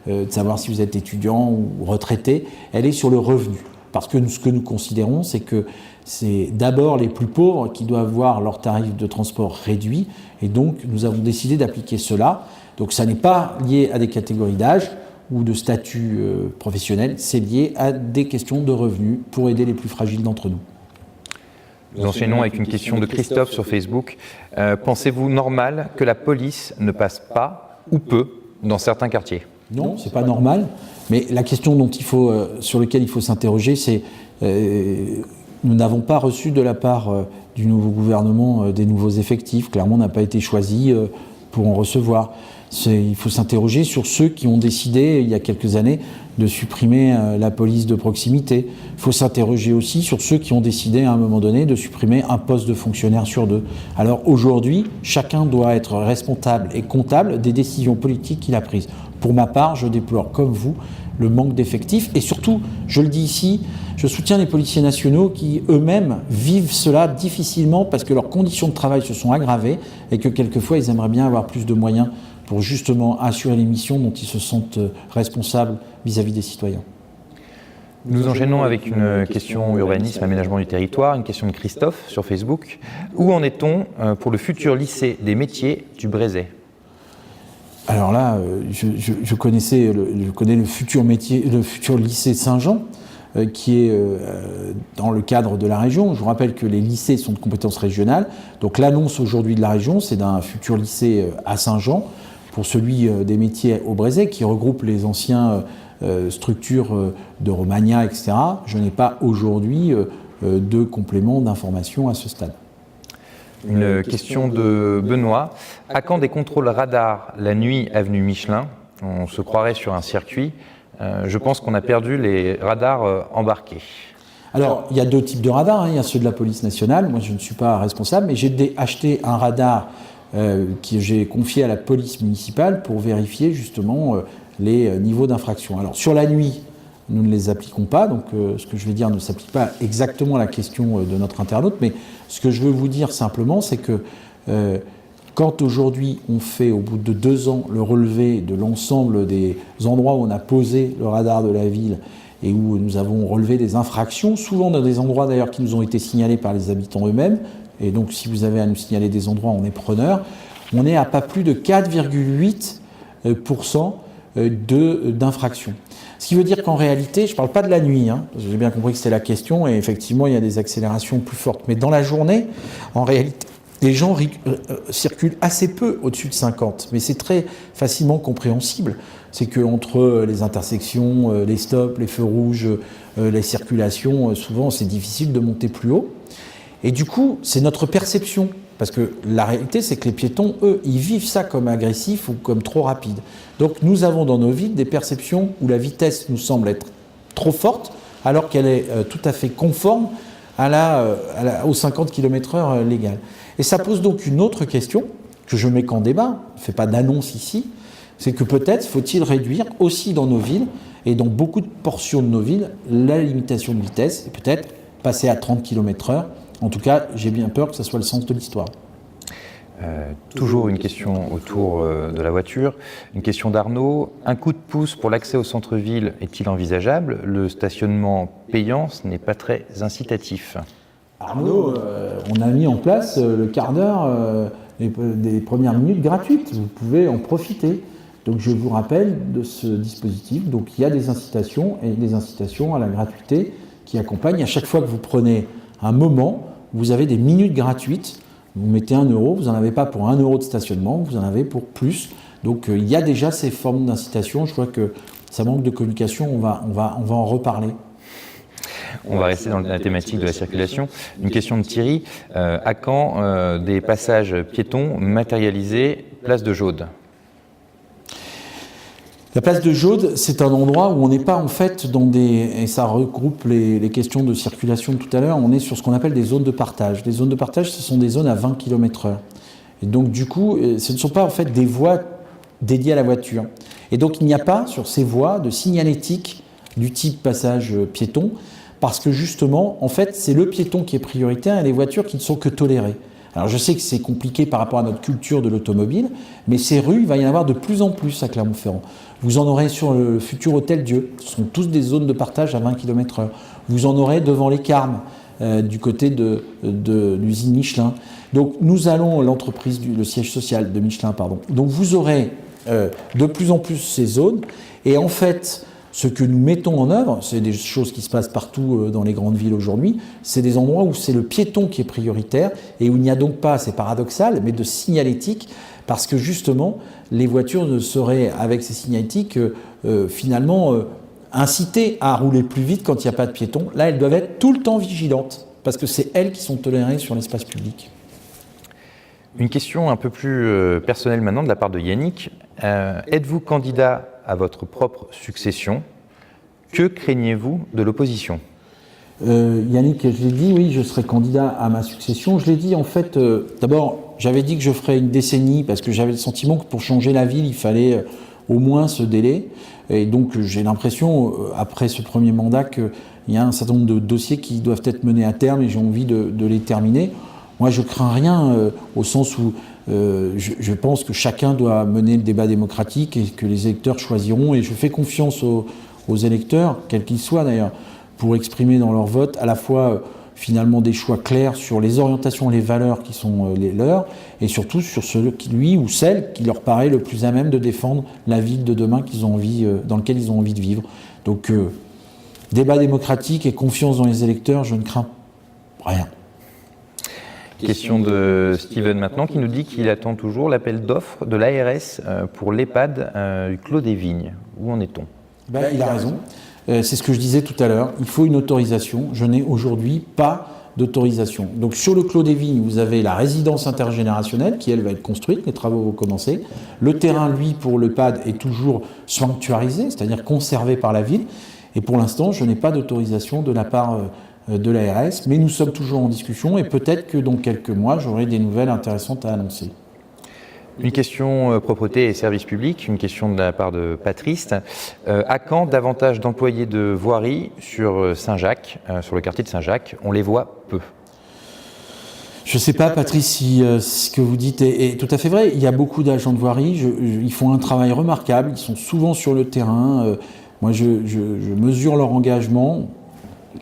de savoir si vous êtes étudiant ou retraité, elle est sur le revenu. Parce que ce que nous considérons, c'est que c'est d'abord les plus pauvres qui doivent voir leur tarif de transport réduit. Et donc, nous avons décidé d'appliquer cela. Donc, ça n'est pas lié à des catégories d'âge ou de statut professionnel, c'est lié à des questions de revenus pour aider les plus fragiles d'entre nous. Nous enchaînons avec une question de Christophe sur Facebook. Pensez-vous normal que la police ne passe pas ou peu dans certains quartiers ? Non, c'est pas normal. Mais la question sur laquelle il faut s'interroger, c'est nous n'avons pas reçu de la part du nouveau gouvernement des nouveaux effectifs. Clairement, on n'a pas été choisi pour en recevoir. Il faut s'interroger sur ceux qui ont décidé, il y a quelques années, de supprimer la police de proximité. Il faut s'interroger aussi sur ceux qui ont décidé, à un moment donné, de supprimer un poste de fonctionnaire sur 2. Alors aujourd'hui, chacun doit être responsable et comptable des décisions politiques qu'il a prises. Pour ma part, je déplore, comme vous, le manque d'effectifs. Et surtout, je le dis ici, je soutiens les policiers nationaux qui, eux-mêmes, vivent cela difficilement parce que leurs conditions de travail se sont aggravées et que, quelquefois, ils aimeraient bien avoir plus de moyens pour justement assurer les missions dont ils se sentent responsables vis-à-vis des citoyens. Nous enchaînons avec une question urbanisme, aménagement du territoire, une question de Christophe sur Facebook. Où en est-on pour le futur lycée des métiers du Brézet ? Alors là, je connais le futur lycée Saint-Jean, qui est dans le cadre de la région. Je vous rappelle que les lycées sont de compétence régionale. Donc l'annonce aujourd'hui de la région, c'est d'un futur lycée à Saint-Jean, pour celui des métiers au Brézet, qui regroupe les anciennes structures de Romagna, etc. Je n'ai pas aujourd'hui de complément d'information à ce stade. Une question de Benoît. À quand des contrôles radars la nuit avenue Michelin ? On se croirait sur un circuit. Je pense qu'on a perdu les radars embarqués. Alors, il y a 2 types de radars. Il y a ceux de la police nationale. Moi, je ne suis pas responsable, mais j'ai acheté un radar que j'ai confié à la police municipale pour vérifier justement les niveaux d'infraction. Alors, sur la nuit, nous ne les appliquons pas, donc ce que je vais dire ne s'applique pas exactement à la question de notre internaute, mais ce que je veux vous dire simplement, c'est que quand aujourd'hui on fait, au bout de 2 ans, le relevé de l'ensemble des endroits où on a posé le radar de la ville et où nous avons relevé des infractions, souvent dans des endroits d'ailleurs qui nous ont été signalés par les habitants eux-mêmes, et donc si vous avez à nous signaler des endroits, on est preneur, on est à pas plus de 4,8% d'infractions. Ce qui veut dire qu'en réalité, je ne parle pas de la nuit, j'ai bien compris que c'était la question, et effectivement il y a des accélérations plus fortes, mais dans la journée, en réalité, les gens circulent assez peu au-dessus de 50, mais c'est très facilement compréhensible. C'est qu'entre les intersections, les stops, les feux rouges, les circulations, souvent c'est difficile de monter plus haut. Et du coup, c'est notre perception. Parce que la réalité, c'est que les piétons, eux, ils vivent ça comme agressif ou comme trop rapide. Donc nous avons dans nos villes des perceptions où la vitesse nous semble être trop forte, alors qu'elle est tout à fait conforme aux 50 km/h légal. Et ça pose donc une autre question, que je mets qu'en débat, je ne fais pas d'annonce ici, c'est que peut-être faut-il réduire aussi dans nos villes, et dans beaucoup de portions de nos villes, la limitation de vitesse, et peut-être passer à 30 km/h. En tout cas, j'ai bien peur que ce soit le sens de l'histoire. Toujours une question autour de la voiture. Une question d'Arnaud. Un coup de pouce pour l'accès au centre-ville est-il envisageable ? Le stationnement payant, ce n'est pas très incitatif. Arnaud, on a mis en place le quart d'heure des premières minutes gratuites. Vous pouvez en profiter. Donc je vous rappelle de ce dispositif. Donc il y a des incitations et des incitations à la gratuité qui accompagnent. À chaque fois que vous prenez un moment, vous avez des minutes gratuites. Vous mettez 1 euro, vous n'en avez pas pour 1 euro de stationnement, vous en avez pour plus. Donc il y a déjà ces formes d'incitation. Je crois que ça manque de communication, on va en reparler. On va rester dans la thématique de la circulation. Une question de Thierry. À quand des passages piétons matérialisés, place de Jaude ? La place de Jaude, c'est un endroit où on n'est pas en fait dans et ça regroupe les questions de circulation de tout à l'heure, on est sur ce qu'on appelle des zones de partage. Les zones de partage, ce sont des zones à 20 km/h. Et donc du coup, ce ne sont pas en fait des voies dédiées à la voiture. Et donc il n'y a pas sur ces voies de signalétique du type passage piéton, parce que justement, en fait, c'est le piéton qui est prioritaire et les voitures qui ne sont que tolérées. Alors je sais que c'est compliqué par rapport à notre culture de l'automobile, mais ces rues, il va y en avoir de plus en plus à Clermont-Ferrand. Vous en aurez sur le futur Hôtel Dieu, ce sont tous des zones de partage à 20 km/h. Vous en aurez devant les Carmes, du côté de l'usine Michelin. Donc nous allons, le siège social de Michelin, pardon. Donc vous aurez de plus en plus ces zones, et en fait, Ce que nous mettons en œuvre, c'est des choses qui se passent partout dans les grandes villes aujourd'hui, c'est des endroits où c'est le piéton qui est prioritaire et où il n'y a donc pas, c'est paradoxal, mais de signalétique, parce que justement, les voitures ne seraient, avec ces signalétiques, finalement incitées à rouler plus vite quand il n'y a pas de piétons. Là, elles doivent être tout le temps vigilantes, parce que c'est elles qui sont tolérées sur l'espace public. Une question un peu plus personnelle maintenant de la part de Yannick. Êtes-vous candidat à votre propre succession? Que craignez-vous de l'opposition? Yannick, je l'ai dit, oui, je serai candidat à ma succession. Je l'ai dit, en fait, d'abord, j'avais dit que je ferais une décennie parce que j'avais le sentiment que pour changer la ville, il fallait au moins ce délai. Et donc, j'ai l'impression, après ce premier mandat, qu'il y a un certain nombre de dossiers qui doivent être menés à terme et j'ai envie de les terminer. Moi, je crains rien au sens où je pense que chacun doit mener le débat démocratique et que les électeurs choisiront. Et je fais confiance aux électeurs, quels qu'ils soient d'ailleurs, pour exprimer dans leur vote à la fois finalement des choix clairs sur les orientations, les valeurs qui sont les leurs, et surtout sur celui ou celle qui leur paraît le plus à même de défendre la ville de demain qu'ils ont envie, dans laquelle ils ont envie de vivre. Donc, débat démocratique et confiance dans les électeurs, je ne crains rien. Question de Steven maintenant, qui nous dit qu'il attend toujours l'appel d'offres de l'ARS pour l'EHPAD du Clos des Vignes. Où en est-on? Il a raison. C'est ce que je disais tout à l'heure. Il faut une autorisation. Je n'ai aujourd'hui pas d'autorisation. Donc sur le Clos des Vignes, vous avez la résidence intergénérationnelle qui, elle, va être construite. Les travaux vont commencer. Le terrain, lui, pour l'EHPAD est toujours sanctuarisé, c'est-à-dire conservé par la ville. Et pour l'instant, je n'ai pas d'autorisation de la part de l'ARS, mais nous sommes toujours en discussion et peut-être que dans quelques mois, j'aurai des nouvelles intéressantes à annoncer. Une question propreté et services publics, une question de la part de Patrice. À quand davantage d'employés de voirie sur Saint-Jacques, sur le quartier de Saint-Jacques? On les voit peu. Je ne sais pas, Patrice, si ce que vous dites est tout à fait vrai. Il y a beaucoup d'agents de voirie, ils font un travail remarquable, ils sont souvent sur le terrain. Moi, je mesure leur engagement.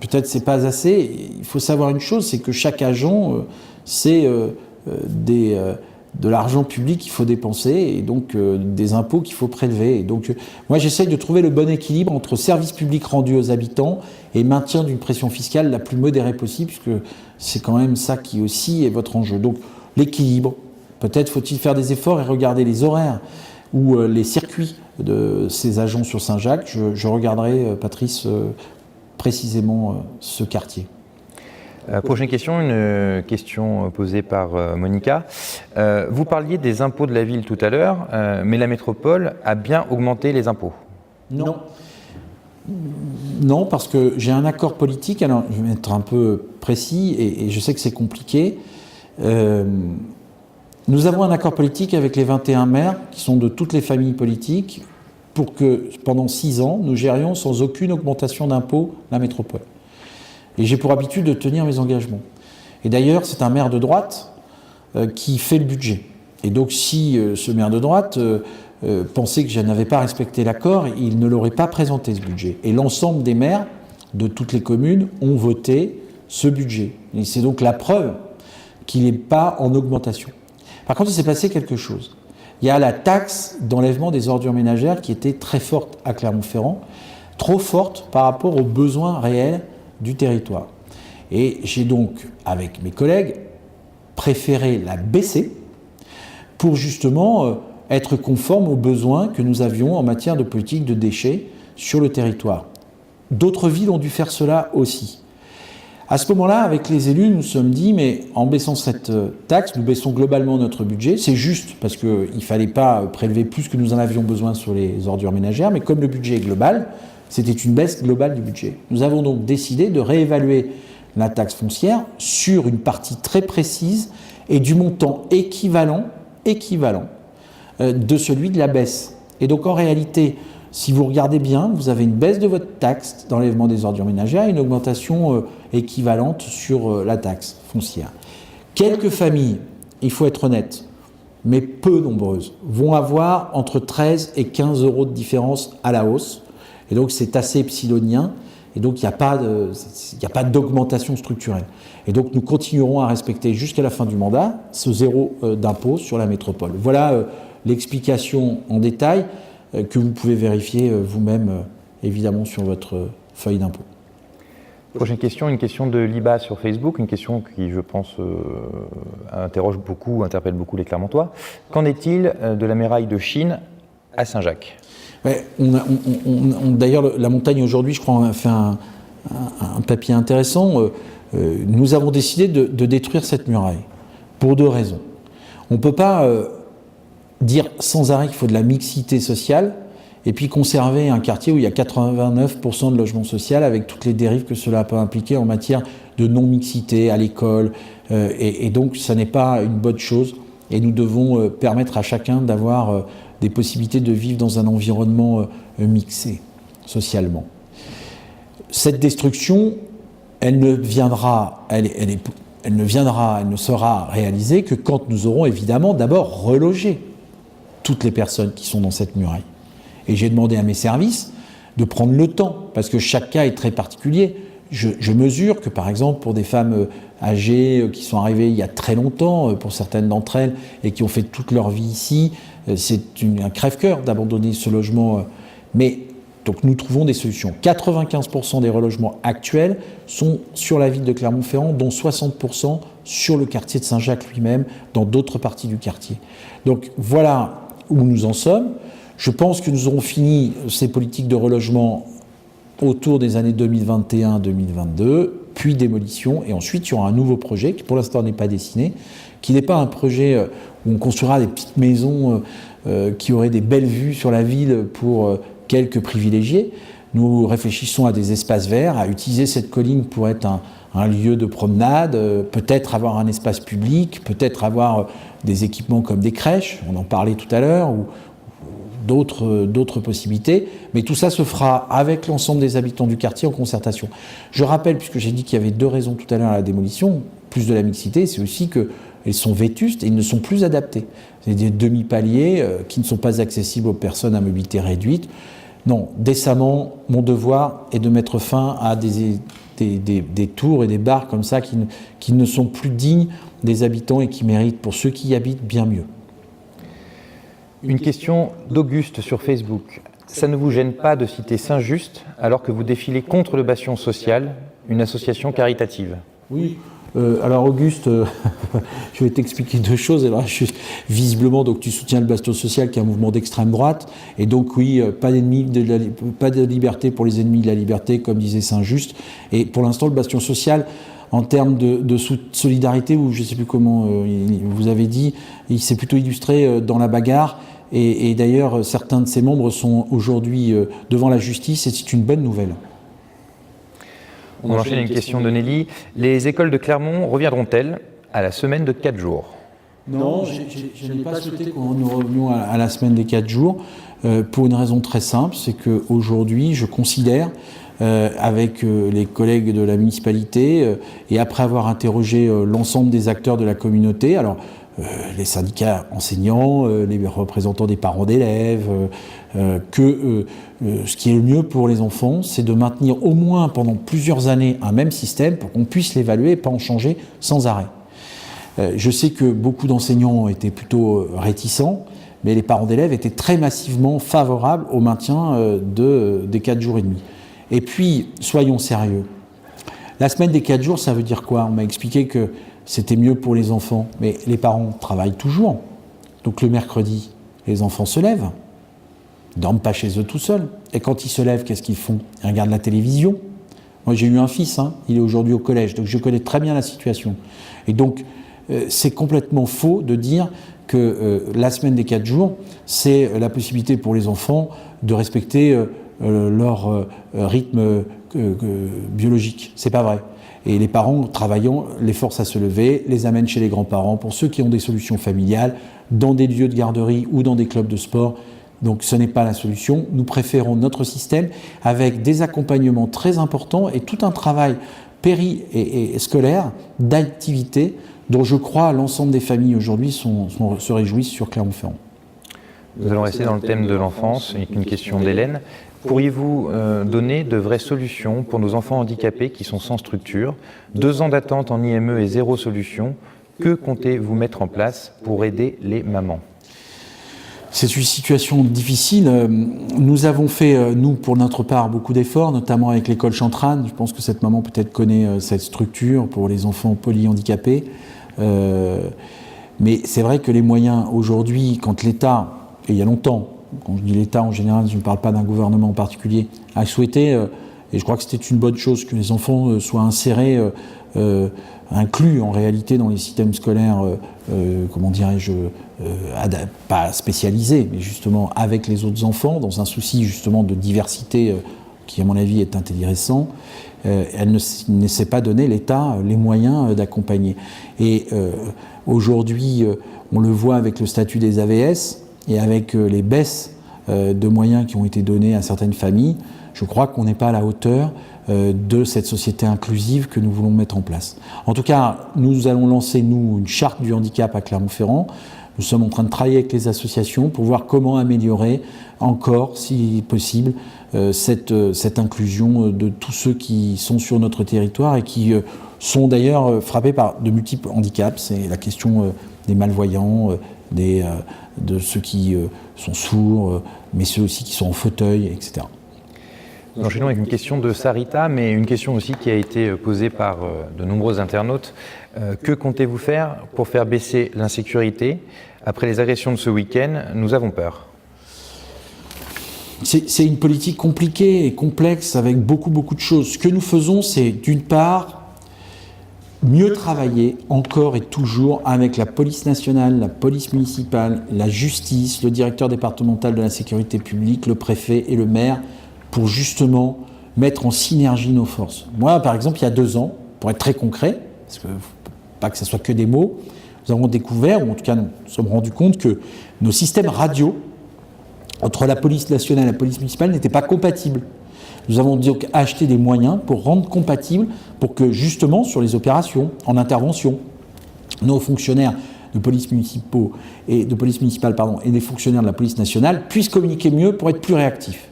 Peut-être c'est pas assez. Il faut savoir une chose, c'est que chaque agent, c'est de l'argent public qu'il faut dépenser et donc des impôts qu'il faut prélever. Et donc, moi, j'essaye de trouver le bon équilibre entre services publics rendus aux habitants et maintien d'une pression fiscale la plus modérée possible, puisque c'est quand même ça qui aussi est votre enjeu. Donc, l'équilibre. Peut-être faut-il faire des efforts et regarder les horaires ou les circuits de ces agents sur Saint-Jacques. Je regarderai, Patrice, précisément ce quartier. Prochaine question, une question posée par Monica. Vous parliez des impôts de la ville tout à l'heure, mais la métropole a bien augmenté les impôts? Non. Non, parce que j'ai un accord politique, alors je vais être un peu précis et je sais que c'est compliqué. Nous avons un accord politique avec les 21 maires qui sont de toutes les familles politiques pour que pendant 6 ans, nous gérions sans aucune augmentation d'impôts la métropole. Et j'ai pour habitude de tenir mes engagements. Et d'ailleurs, c'est un maire de droite qui fait le budget. Et donc, si ce maire de droite pensait que je n'avais pas respecté l'accord, il ne l'aurait pas présenté, ce budget. Et l'ensemble des maires de toutes les communes ont voté ce budget. Et c'est donc la preuve qu'il n'est pas en augmentation. Par contre, il s'est passé quelque chose. Il y a la taxe d'enlèvement des ordures ménagères qui était très forte à Clermont-Ferrand, trop forte par rapport aux besoins réels du territoire. Et j'ai donc, avec mes collègues, préféré la baisser pour justement être conforme aux besoins que nous avions en matière de politique de déchets sur le territoire. D'autres villes ont dû faire cela aussi. À ce moment-là, avec les élus, nous nous sommes dit, mais en baissant cette taxe, nous baissons globalement notre budget. C'est juste parce qu'il ne fallait pas prélever plus que nous en avions besoin sur les ordures ménagères, mais comme le budget est global, c'était une baisse globale du budget. Nous avons donc décidé de réévaluer la taxe foncière sur une partie très précise et du montant équivalent de celui de la baisse. Et donc en réalité, si vous regardez bien, vous avez une baisse de votre taxe d'enlèvement des ordures ménagères et une augmentation équivalente sur la taxe foncière. Quelques familles, il faut être honnête, mais peu nombreuses, vont avoir entre 13 et 15 euros de différence à la hausse. Et donc c'est assez epsilonien, et donc il n'y a pas d'augmentation structurelle. Et donc nous continuerons à respecter jusqu'à la fin du mandat ce zéro d'impôt sur la métropole. Voilà l'explication en détail que vous pouvez vérifier vous-même évidemment sur votre feuille d'impôt. Prochaine question, une question de Liba sur Facebook, une question qui, je pense, interpelle beaucoup les Clermontois. Qu'en est-il de la muraille de Chine à Saint-Jacques ? Ouais, d'ailleurs, la montagne aujourd'hui, je crois, a fait un papier intéressant. Nous avons décidé de détruire cette muraille pour 2 raisons. On ne peut pas dire sans arrêt qu'il faut de la mixité sociale et puis conserver un quartier où il y a 89% de logement social avec toutes les dérives que cela peut impliquer en matière de non-mixité à l'école. Et donc, ça n'est pas une bonne chose. Et nous devons permettre à chacun d'avoir des possibilités de vivre dans un environnement mixé socialement. Cette destruction, elle ne sera réalisée que quand nous aurons évidemment d'abord relogé toutes les personnes qui sont dans cette muraille. Et j'ai demandé à mes services de prendre le temps, parce que chaque cas est très particulier. Je mesure que, par exemple, pour des femmes âgées qui sont arrivées il y a très longtemps, pour certaines d'entre elles, et qui ont fait toute leur vie ici, c'est un crève-cœur d'abandonner ce logement. Mais donc nous trouvons des solutions. 95% des relogements actuels sont sur la ville de Clermont-Ferrand, dont 60% sur le quartier de Saint-Jacques lui-même, dans d'autres parties du quartier. Donc voilà où nous en sommes. Je pense que nous aurons fini ces politiques de relogement autour des années 2021-2022, puis démolition, et ensuite il y aura un nouveau projet qui pour l'instant n'est pas dessiné, qui n'est pas un projet où on construira des petites maisons qui auraient des belles vues sur la ville pour quelques privilégiés. Nous réfléchissons à des espaces verts, à utiliser cette colline pour être un lieu de promenade, peut-être avoir un espace public, peut-être avoir des équipements comme des crèches, on en parlait tout à l'heure, ou d'autres possibilités, mais tout ça se fera avec l'ensemble des habitants du quartier en concertation. Je rappelle, puisque j'ai dit qu'il y avait 2 raisons tout à l'heure à la démolition, plus de la mixité, c'est aussi qu'elles sont vétustes et ils ne sont plus adaptés. C'est des demi-paliers qui ne sont pas accessibles aux personnes à mobilité réduite. Non, décemment, mon devoir est de mettre fin à des tours et des bars comme ça qui ne sont plus dignes des habitants et qui méritent, pour ceux qui y habitent, bien mieux. Une question d'Auguste sur Facebook. Ça ne vous gêne pas de citer Saint-Just alors que vous défilez contre le Bastion Social, une association caritative ? Oui. Alors Auguste, je vais t'expliquer 2 choses. Alors, visiblement, donc, tu soutiens le Bastion Social, qui est un mouvement d'extrême droite, et donc oui, pas de liberté pour les ennemis de la liberté, comme disait Saint-Just. Et pour l'instant, le Bastion Social, en termes de solidarité, ou je ne sais plus comment vous avez dit, il s'est plutôt illustré dans la bagarre. Et d'ailleurs, certains de ses membres sont aujourd'hui devant la justice, et c'est une bonne nouvelle. On enchaîne une question de Nelly. Les écoles de Clermont reviendront-elles à la semaine de 4 jours ? Non, je n'ai pas souhaité qu'on nous revenions à la semaine des 4 jours, pour une raison très simple, c'est qu'aujourd'hui, je considère, avec les collègues de la municipalité, et après avoir interrogé l'ensemble des acteurs de la communauté, alors les syndicats enseignants, les représentants des parents d'élèves, que ce qui est le mieux pour les enfants, c'est de maintenir au moins pendant plusieurs années un même système pour qu'on puisse l'évaluer et pas en changer sans arrêt. Je sais que beaucoup d'enseignants étaient plutôt réticents, mais les parents d'élèves étaient très massivement favorables au maintien des 4 jours et demi. Et puis, soyons sérieux. La semaine des 4 jours, ça veut dire quoi ? On m'a expliqué que c'était mieux pour les enfants, mais les parents travaillent toujours. Donc le mercredi, les enfants se lèvent, ils ne dorment pas chez eux tout seuls. Et quand ils se lèvent, qu'est-ce qu'ils font ? Ils regardent la télévision. Moi, j'ai eu un fils, il est aujourd'hui au collège, donc je connais très bien la situation. Et donc, c'est complètement faux de dire que la semaine des 4 jours, c'est la possibilité pour les enfants de respecter leur rythme biologique. C'est pas vrai. Et les parents travaillant les forcent à se lever, les amènent chez les grands-parents, pour ceux qui ont des solutions familiales, dans des lieux de garderie ou dans des clubs de sport. Donc ce n'est pas la solution. Nous préférons notre système avec des accompagnements très importants et tout un travail et scolaire d'activité dont je crois l'ensemble des familles aujourd'hui se réjouissent sur Clermont-Ferrand. Nous allons rester dans le thème de l'enfance, avec une question d'Hélène. Pourriez-vous donner de vraies solutions pour nos enfants handicapés qui sont sans structure ? 2 ans d'attente en IME et 0 solution. Que comptez-vous mettre en place pour aider les mamans ? C'est une situation difficile. Nous avons fait, nous, pour notre part, beaucoup d'efforts, notamment avec l'école Chantrane. Je pense que cette maman peut-être connaît cette structure pour les enfants polyhandicapés. Mais c'est vrai que les moyens aujourd'hui, quand l'État, et il y a longtemps, quand je dis l'État en général, je ne parle pas d'un gouvernement en particulier, a souhaité, et je crois que c'était une bonne chose, que les enfants soient insérés, inclus en réalité dans les systèmes scolaires, comment dirais-je, pas spécialisés, mais justement avec les autres enfants, dans un souci justement de diversité qui à mon avis est intéressant. Elle ne s'est pas donné, l'État, les moyens d'accompagner. Et aujourd'hui, on le voit avec le statut des AVS et avec les baisses de moyens qui ont été donnés à certaines familles. Je crois qu'on n'est pas à la hauteur de cette société inclusive que nous voulons mettre en place. En tout cas, nous allons lancer, nous, une charte du handicap à Clermont-Ferrand. Nous sommes en train de travailler avec les associations pour voir comment améliorer encore, si possible, cette inclusion de tous ceux qui sont sur notre territoire et qui sont d'ailleurs frappés par de multiples handicaps. C'est la question des malvoyants, de ceux qui sont sourds, mais ceux aussi qui sont en fauteuil, etc. Nous enchaînons avec une question de Sarita, mais une question aussi qui a été posée par de nombreux internautes. Que comptez-vous faire pour faire baisser l'insécurité? Après les agressions de ce week-end, nous avons peur. C'est une politique compliquée et complexe avec beaucoup de choses. Ce que nous faisons, c'est d'une part mieux travailler encore et toujours avec la police nationale, la police municipale, la justice, le directeur départemental de la sécurité publique, le préfet et le maire, pour justement mettre en synergie nos forces. Moi, par exemple, il y a 2 ans, pour être très concret, parce que pas que ce soit que des mots, nous avons découvert, ou en tout cas nous sommes rendus compte que nos systèmes radio entre la police nationale et la police municipale n'étaient pas compatibles. Nous avons donc acheté des moyens pour rendre compatibles, pour que justement sur les opérations, en intervention, nos fonctionnaires de police municipale et les fonctionnaires de la police nationale puissent communiquer mieux pour être plus réactifs.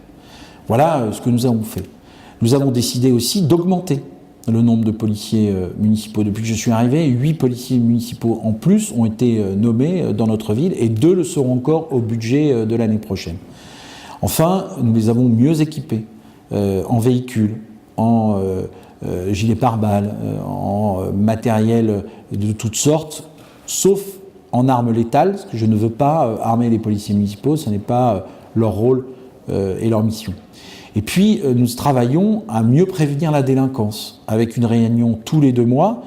Voilà ce que nous avons fait. Nous avons décidé aussi d'augmenter le nombre de policiers municipaux. Depuis que je suis arrivé, 8 policiers municipaux en plus ont été nommés dans notre ville et 2 le seront encore au budget de l'année prochaine. Enfin, nous les avons mieux équipés en véhicules, en gilets pare-balles, en matériel de toutes sortes, sauf en armes létales, parce que je ne veux pas armer les policiers municipaux, ce n'est pas leur rôle et leur mission. Et puis, nous travaillons à mieux prévenir la délinquance, avec une réunion tous les 2 mois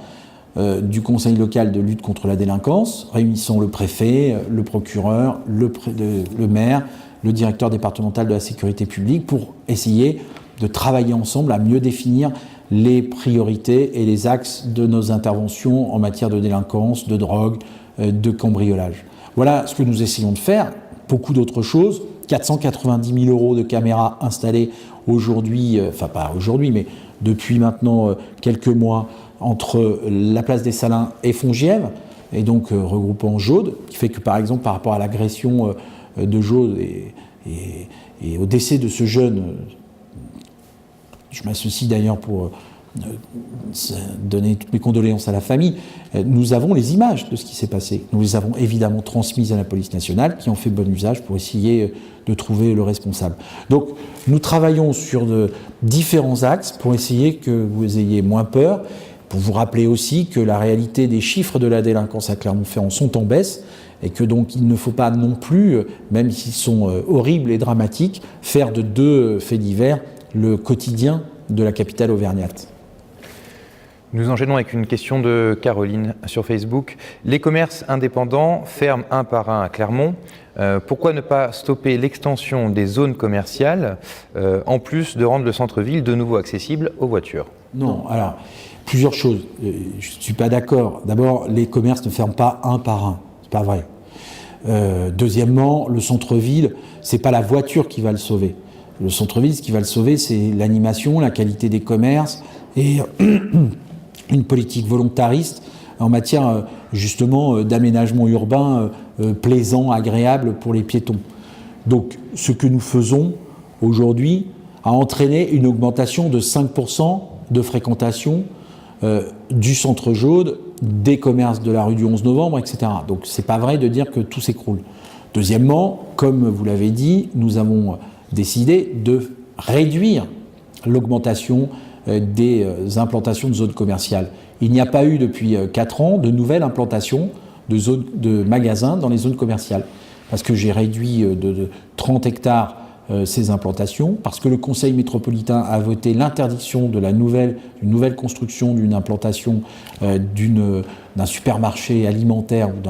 du Conseil local de lutte contre la délinquance, réunissant le préfet, le procureur, le maire, le directeur départemental de la sécurité publique, pour essayer de travailler ensemble à mieux définir les priorités et les axes de nos interventions en matière de délinquance, de drogue, de cambriolage. Voilà ce que nous essayons de faire. Beaucoup d'autres choses. 490 000 € de caméras installées aujourd'hui, enfin pas aujourd'hui, mais depuis maintenant quelques mois, entre la place des Salins et Fongièvre, et donc regroupant Jaude, qui fait que par exemple par rapport à l'agression de Jaude et au décès de ce jeune, je m'associe d'ailleurs pour donner toutes mes condoléances à la famille, nous avons les images de ce qui s'est passé. Nous les avons évidemment transmises à la police nationale qui en fait bon usage pour essayer de trouver le responsable. Donc nous travaillons sur de différents axes pour essayer que vous ayez moins peur, pour vous rappeler aussi que la réalité des chiffres de la délinquance à Clermont-Ferrand sont en baisse et que donc il ne faut pas non plus, même s'ils sont horribles et dramatiques, faire de 2 faits divers le quotidien de la capitale auvergnate. Nous enchaînons avec une question de Caroline sur Facebook. Les commerces indépendants ferment un par un à Clermont. Pourquoi ne pas stopper l'extension des zones commerciales, en plus de rendre le centre-ville de nouveau accessible aux voitures? Non, alors, plusieurs choses. Je ne suis pas d'accord. D'abord, les commerces ne ferment pas un par un. Ce n'est pas vrai. Deuxièmement, le centre-ville, ce n'est pas la voiture qui va le sauver. Le centre-ville, ce qui va le sauver, c'est l'animation, la qualité des commerces et une politique volontariste en matière justement d'aménagement urbain plaisant, agréable pour les piétons. Donc ce que nous faisons aujourd'hui a entraîné une augmentation de 5% de fréquentation du centre Jaude, des commerces de la rue du 11 novembre, etc. Donc c'est pas vrai de dire que tout s'écroule. Deuxièmement, comme vous l'avez dit, nous avons décidé de réduire l'augmentation des implantations de zones commerciales. Il n'y a pas eu depuis 4 ans de nouvelle implantation de magasins dans les zones commerciales, parce que j'ai réduit de 30 hectares ces implantations, parce que le Conseil métropolitain a voté l'interdiction de une nouvelle construction d'une implantation d'un supermarché alimentaire ou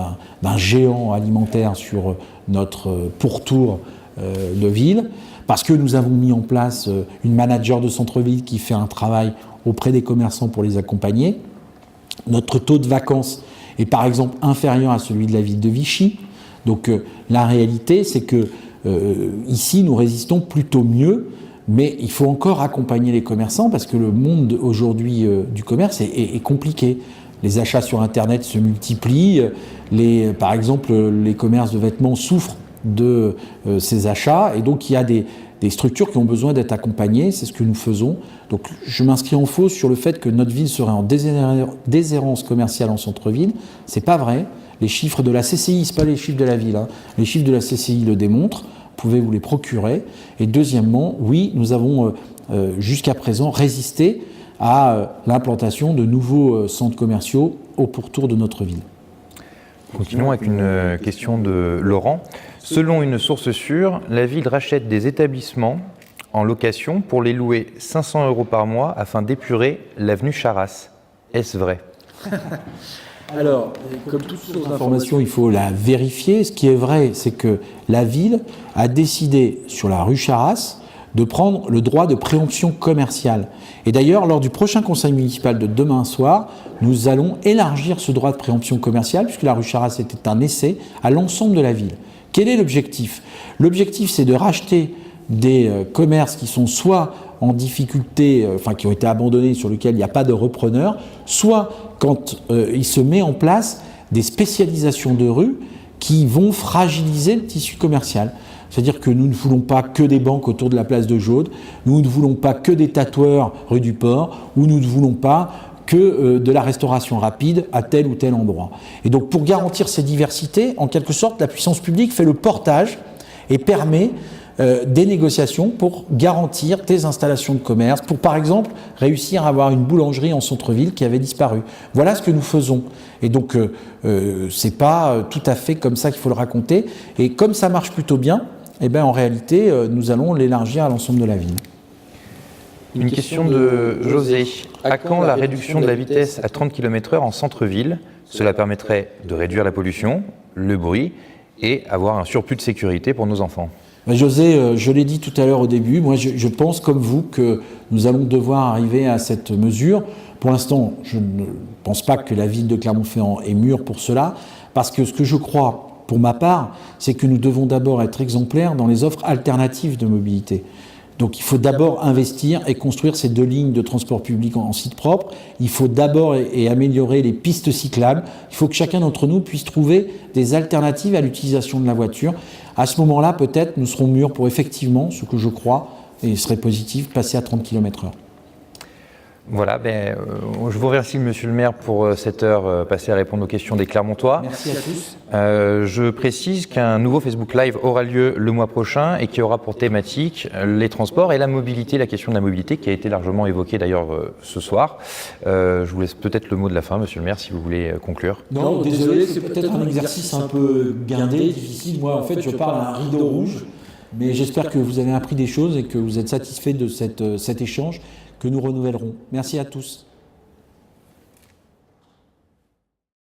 d'un géant alimentaire sur notre pourtour de ville, parce que nous avons mis en place une manager de centre-ville qui fait un travail auprès des commerçants pour les accompagner. Notre taux de vacances est par exemple inférieur à celui de la ville de Vichy. Donc la réalité, c'est que ici, nous résistons plutôt mieux, mais il faut encore accompagner les commerçants parce que le monde aujourd'hui du commerce est compliqué. Les achats sur Internet se multiplient. Par exemple, les commerces de vêtements souffrent de ces achats et donc il y a des structures qui ont besoin d'être accompagnées, c'est ce que nous faisons. Donc je m'inscris en faux sur le fait que notre ville serait en déshérence commerciale en centre-ville. C'est pas vrai. Les chiffres de la CCI, c'est pas les chiffres de la ville, hein. Les chiffres de la CCI le démontrent, vous pouvez vous les procurer. Et deuxièmement, oui, nous avons jusqu'à présent résisté à l'implantation de nouveaux centres commerciaux au pourtour de notre ville. Continuons avec une question de Laurent. Selon une source sûre, la ville rachète des établissements en location pour les louer 500 € par mois afin d'épurer l'avenue Charras. Est-ce vrai ? Alors, comme toute source d'information, il faut la vérifier. Ce qui est vrai, c'est que la ville a décidé, sur la rue Charras, de prendre le droit de préemption commerciale. Et d'ailleurs, lors du prochain conseil municipal de demain soir, nous allons élargir ce droit de préemption commerciale, puisque la rue Charras était un essai, à l'ensemble de la ville. Quel est l'objectif ? L'objectif, c'est de racheter des commerces qui sont soit en difficulté, qui ont été abandonnés, sur lesquels il n'y a pas de repreneur, soit quand il se met en place des spécialisations de rue qui vont fragiliser le tissu commercial. C'est-à-dire que nous ne voulons pas que des banques autour de la place de Jaude, nous ne voulons pas que des tatoueurs rue du Port, ou nous ne voulons pas que de la restauration rapide à tel ou tel endroit. Et donc pour garantir ces diversités, en quelque sorte, la puissance publique fait le portage et permet des négociations pour garantir des installations de commerce, pour par exemple réussir à avoir une boulangerie en centre-ville qui avait disparu. Voilà ce que nous faisons. Et donc c'est pas tout à fait comme ça qu'il faut le raconter. Et comme ça marche plutôt bien, eh bien en réalité nous allons l'élargir à l'ensemble de la ville. Une question de José. À quand la réduction de la vitesse à 30 km/h en centre-ville ? Cela permettrait de réduire la pollution, le bruit et avoir un surplus de sécurité pour nos enfants. José, je l'ai dit tout à l'heure au début, moi je pense comme vous que nous allons devoir arriver à cette mesure. Pour l'instant, je ne pense pas que la ville de Clermont-Ferrand est mûre pour cela, parce que ce que je crois, pour ma part, c'est que nous devons d'abord être exemplaires dans les offres alternatives de mobilité. Donc il faut d'abord investir et construire ces 2 lignes de transport public en site propre. Il faut d'abord améliorer les pistes cyclables. Il faut que chacun d'entre nous puisse trouver des alternatives à l'utilisation de la voiture. À ce moment-là, peut-être, nous serons mûrs pour effectivement, ce que je crois, et serait positif, passer à 30 km/h. Voilà, je vous remercie Monsieur le maire pour cette heure passée à répondre aux questions des Clermontois. Merci à tous. Je précise qu'un nouveau Facebook Live aura lieu le mois prochain et qui aura pour thématique les transports et la mobilité, la question de la mobilité qui a été largement évoquée d'ailleurs ce soir. Je vous laisse peut-être le mot de la fin, Monsieur le maire, si vous voulez conclure. Non, désolé, c'est peut-être un exercice un peu guindé, difficile. Moi, en fait, je parle à un rideau rouge, mais j'espère que vous avez appris des choses et que vous êtes satisfait de cet échange que nous renouvellerons. Merci à tous.